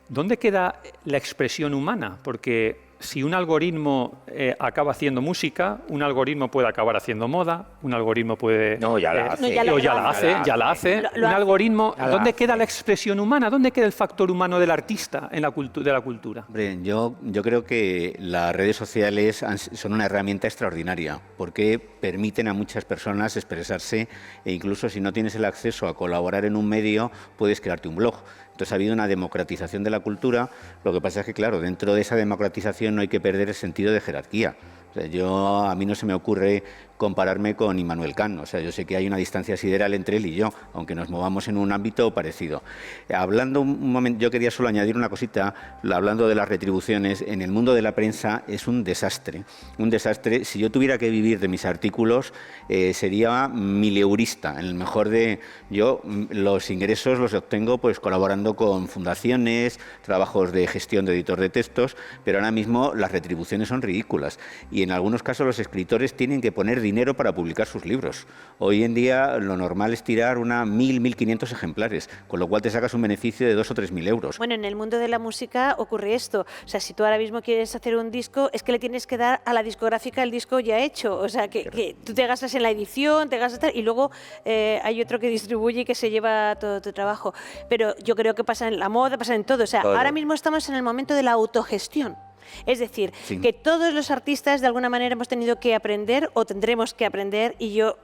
¿Dónde queda la expresión humana? Porque si un algoritmo acaba haciendo música, un algoritmo puede acabar haciendo moda, un algoritmo puede... No, ya la hace. ya la hace. Un algoritmo, ¿dónde queda la expresión humana? ¿Dónde queda el factor humano del artista en de la cultura? Hombre, yo creo que las redes sociales son una herramienta extraordinaria, porque permiten a muchas personas expresarse, e incluso si no tienes el acceso a colaborar en un medio, puedes crearte un blog. Entonces ha habido una democratización de la cultura. Lo que pasa es que, claro, dentro de esa democratización no hay que perder el sentido de jerarquía. O sea, a mí no se me ocurre compararme con Immanuel Kant. O sea, yo sé que hay una distancia sideral entre él y yo, aunque nos movamos en un ámbito parecido. Hablando un momento, yo quería solo añadir una cosita, hablando de las retribuciones. En el mundo de la prensa es un desastre. Un desastre. Si yo tuviera que vivir de mis artículos, sería mileurista. En el mejor de... Yo los ingresos los obtengo pues colaborando con fundaciones, trabajos de gestión de editor de textos, pero ahora mismo las retribuciones son ridículas. Y en algunos casos los escritores tienen que poner dinero para publicar sus libros. Hoy en día lo normal es tirar 1.500 ejemplares, con lo cual te sacas un beneficio de 2.000 o 3.000 euros. Bueno, en el mundo de la música ocurre esto. O sea, si tú ahora mismo quieres hacer un disco, es que le tienes que dar a la discográfica el disco ya hecho. O sea, que tú te gastas en la edición, te gastas tal, y luego hay otro que distribuye y que se lleva todo tu trabajo. Pero yo creo que pasa en la moda, pasa en todo. O sea, ahora mismo estamos en el momento de la autogestión. Es decir, sí, que todos los artistas de alguna manera hemos tenido que aprender o tendremos que aprender, y yo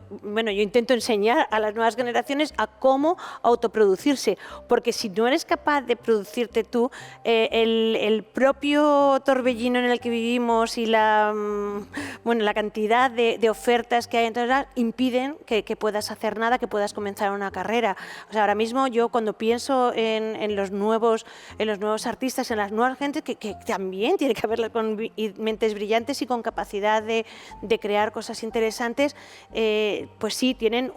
intento enseñar a las nuevas generaciones a cómo autoproducirse, porque si no eres capaz de producirte tú, el propio torbellino en el que vivimos y la cantidad de ofertas que hay en todas impiden que puedas hacer nada, que puedas comenzar una carrera. O sea, ahora mismo yo cuando pienso en los nuevos artistas, en las nuevas gentes que también tiene que haberlas con mentes brillantes y con capacidad de crear cosas interesantes, pues sí, tienen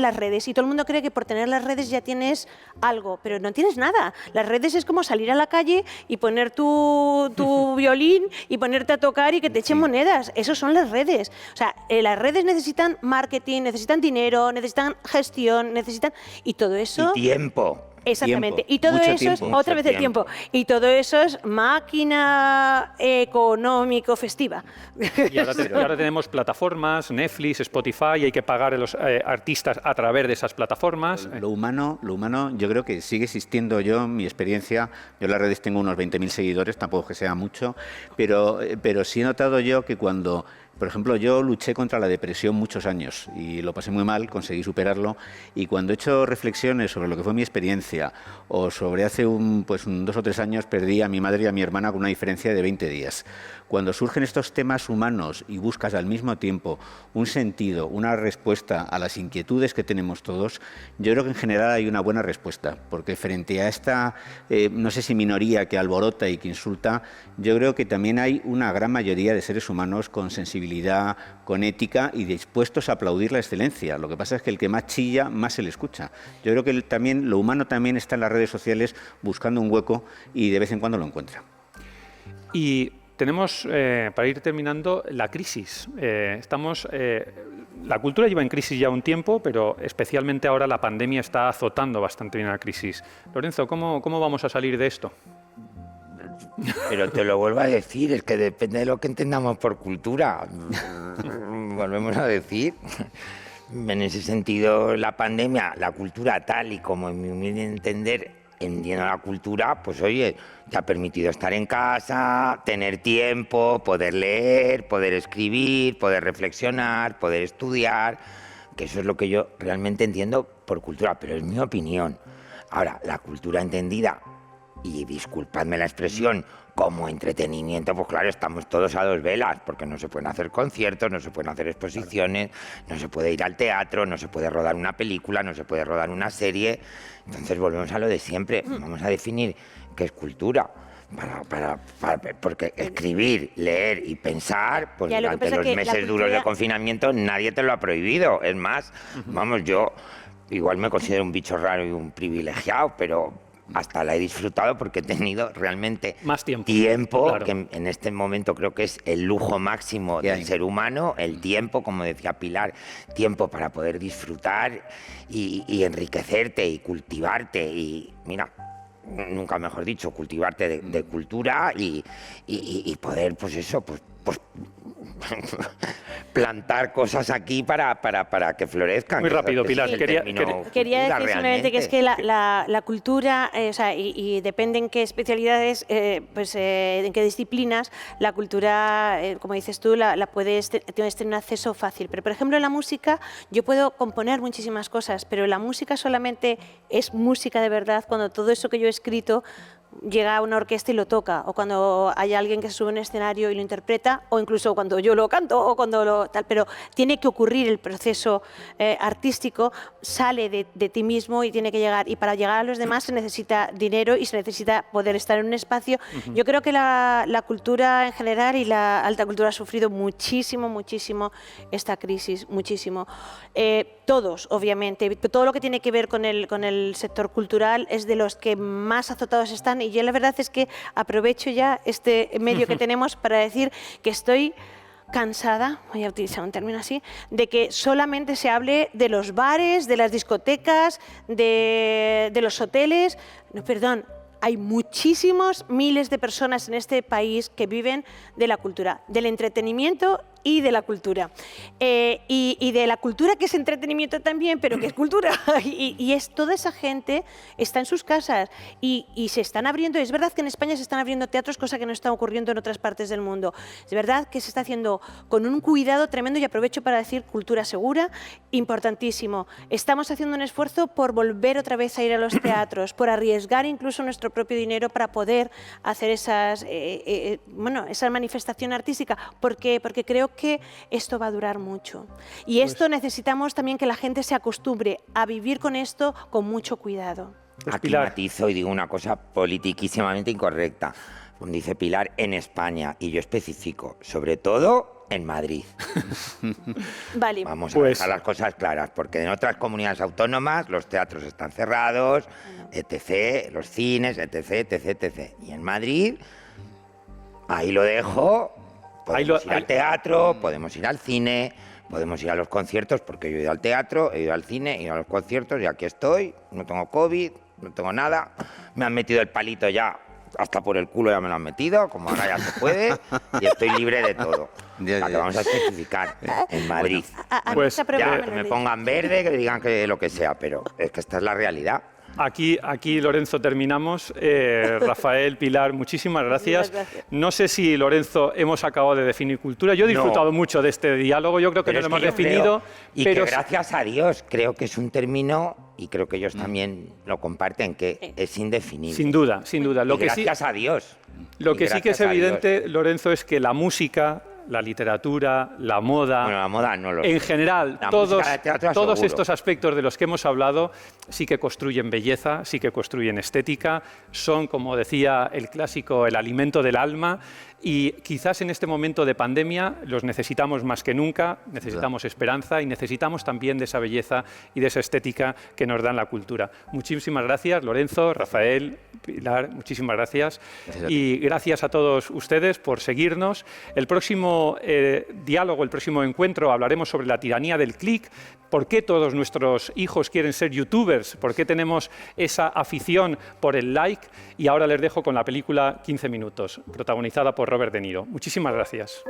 las redes, y todo el mundo cree que por tener las redes ya tienes algo, pero no tienes nada. Las redes es como salir a la calle y poner tu violín y ponerte a tocar y que te echen monedas. Eso son las redes. O sea, las redes necesitan marketing, necesitan dinero, necesitan gestión, y todo eso... Y tiempo. Exactamente. Y todo eso es, otra vez el tiempo, y todo eso es máquina económico-festiva. Y ahora tenemos plataformas, Netflix, Spotify, y hay que pagar a los artistas a través de esas plataformas. Lo humano, yo creo que sigue existiendo. Yo, en mi experiencia, yo en las redes tengo unos 20.000 seguidores, tampoco que sea mucho, pero sí he notado yo que cuando... Por ejemplo, yo luché contra la depresión muchos años y lo pasé muy mal, conseguí superarlo, y cuando he hecho reflexiones sobre lo que fue mi experiencia, o sobre hace 2 o 3 años perdí a mi madre y a mi hermana con una diferencia de 20 días. Cuando surgen estos temas humanos y buscas al mismo tiempo un sentido, una respuesta a las inquietudes que tenemos todos, yo creo que en general hay una buena respuesta, porque frente a esta, no sé si minoría que alborota y que insulta, yo creo que también hay una gran mayoría de seres humanos con sensibilidad, con ética y dispuestos a aplaudir la excelencia. Lo que pasa es que el que más chilla, más se le escucha. Yo creo que lo humano también está en las redes sociales buscando un hueco, y de vez en cuando lo encuentra. Y Tenemos, para ir terminando, la crisis. La cultura lleva en crisis ya un tiempo, pero especialmente ahora la pandemia está azotando bastante bien la crisis. Lorenzo, ¿cómo vamos a salir de esto? Pero te lo vuelvo a decir, es que depende de lo que entendamos por cultura. Volvemos a decir. En ese sentido, la pandemia, la cultura tal y como en mi humilde entender entiendo la cultura, pues oye, te ha permitido estar en casa, tener tiempo, poder leer, poder escribir, poder reflexionar, poder estudiar, que eso es lo que yo realmente entiendo por cultura, pero es mi opinión. Ahora, la cultura entendida, y disculpadme la expresión, como entretenimiento, pues claro, estamos todos a dos velas, porque no se pueden hacer conciertos, no se pueden hacer exposiciones, no se puede ir al teatro, no se puede rodar una película, no se puede rodar una serie. Entonces volvemos a lo de siempre, vamos a definir qué es cultura. Porque escribir, leer y pensar, pues durante los meses duros de confinamiento nadie te lo ha prohibido. Es más, vamos, yo igual me considero un bicho raro y un privilegiado, pero hasta la he disfrutado porque he tenido realmente más tiempo, claro. Que en este momento creo que es el lujo máximo del ser humano, el tiempo, como decía Pilar, tiempo para poder disfrutar y enriquecerte y cultivarte y mira, nunca mejor dicho, cultivarte de cultura y poder, pues eso, pues plantar cosas aquí para que florezcan. Muy rápido, Pilar. Quería decir simplemente que es que la cultura, o sea, y depende en qué especialidades, en qué disciplinas, la cultura, como dices tú, tienes un acceso fácil. Pero, por ejemplo, en la música, yo puedo componer muchísimas cosas, pero la música solamente es música de verdad cuando todo eso que yo he escrito llega a una orquesta y lo toca, o cuando hay alguien que se sube a un escenario y lo interpreta, o incluso cuando yo lo canto, o cuando pero tiene que ocurrir el proceso artístico, sale de ti mismo y tiene que llegar, y para llegar a los demás se necesita dinero y se necesita poder estar en un espacio. Yo creo que la cultura en general y la alta cultura ha sufrido muchísimo esta crisis, muchísimo. Todos, obviamente, todo lo que tiene que ver con el sector cultural es de los que más azotados están, y yo la verdad es que aprovecho ya este medio que tenemos para decir que estoy cansada, voy a utilizar un término así, de que solamente se hable de los bares, de las discotecas, de los hoteles. No, perdón, hay muchísimos miles de personas en este país que viven de la cultura, del entretenimiento y de la cultura. Y de la cultura que es entretenimiento también, pero que es cultura. Y es toda esa gente está en sus casas y se están abriendo. Es verdad que en España se están abriendo teatros, cosa que no está ocurriendo en otras partes del mundo. Es verdad que se está haciendo con un cuidado tremendo, y aprovecho para decir cultura segura, importantísimo. Estamos haciendo un esfuerzo por volver otra vez a ir a los teatros, por arriesgar incluso nuestro propio dinero para poder hacer esa manifestación artística, porque creo que esto va a durar mucho. Y esto necesitamos también que la gente se acostumbre a vivir con esto con mucho cuidado. Aquí matizo y digo una cosa politiquísimamente incorrecta. Dice Pilar, en España, y yo especifico, sobre todo en Madrid. Vale. Vamos a dejar las cosas claras, porque en otras comunidades autónomas los teatros están cerrados, etc., los cines, etc. Y en Madrid, ahí lo dejo. Podemos ir al teatro, podemos ir al cine, podemos ir a los conciertos, porque yo he ido al teatro, he ido al cine, he ido a los conciertos y aquí estoy, no tengo COVID, no tengo nada, me han metido el palito ya, hasta por el culo ya me lo han metido, como ahora ya se puede, y estoy libre de todo. Que vamos a especificar en Madrid. Pues ya, que me pongan verde, que digan que lo que sea, pero es que esta es la realidad. Aquí, Lorenzo, terminamos. Rafael, Pilar, muchísimas gracias. No sé si, Lorenzo, hemos acabado de definir cultura. Yo he disfrutado mucho de este diálogo. Yo creo que no lo hemos definido. Pero que gracias a Dios creo que es un término, y creo que ellos también lo comparten, que es indefinible. Sin duda, sin duda. Gracias a Dios. Lo que sí que es evidente, Lorenzo, es que la música la literatura, la moda. Bueno, la moda no lo sé. En general, La todos, música de teatro, todos seguro. estos aspectos de los que hemos hablado sí que construyen belleza, sí que construyen estética, son, como decía el clásico, el alimento del alma, y quizás en este momento de pandemia los necesitamos más que nunca, necesitamos esperanza y necesitamos también de esa belleza y de esa estética que nos dan la cultura. Muchísimas gracias, Lorenzo, Rafael, Pilar, muchísimas gracias. Y gracias a todos ustedes por seguirnos. El próximo diálogo, el próximo encuentro, hablaremos sobre la tiranía del clic, por qué todos nuestros hijos quieren ser youtubers, por qué tenemos esa afición por el like, y ahora les dejo con la película 15 minutos, protagonizada por Robert De Niro. Muchísimas gracias.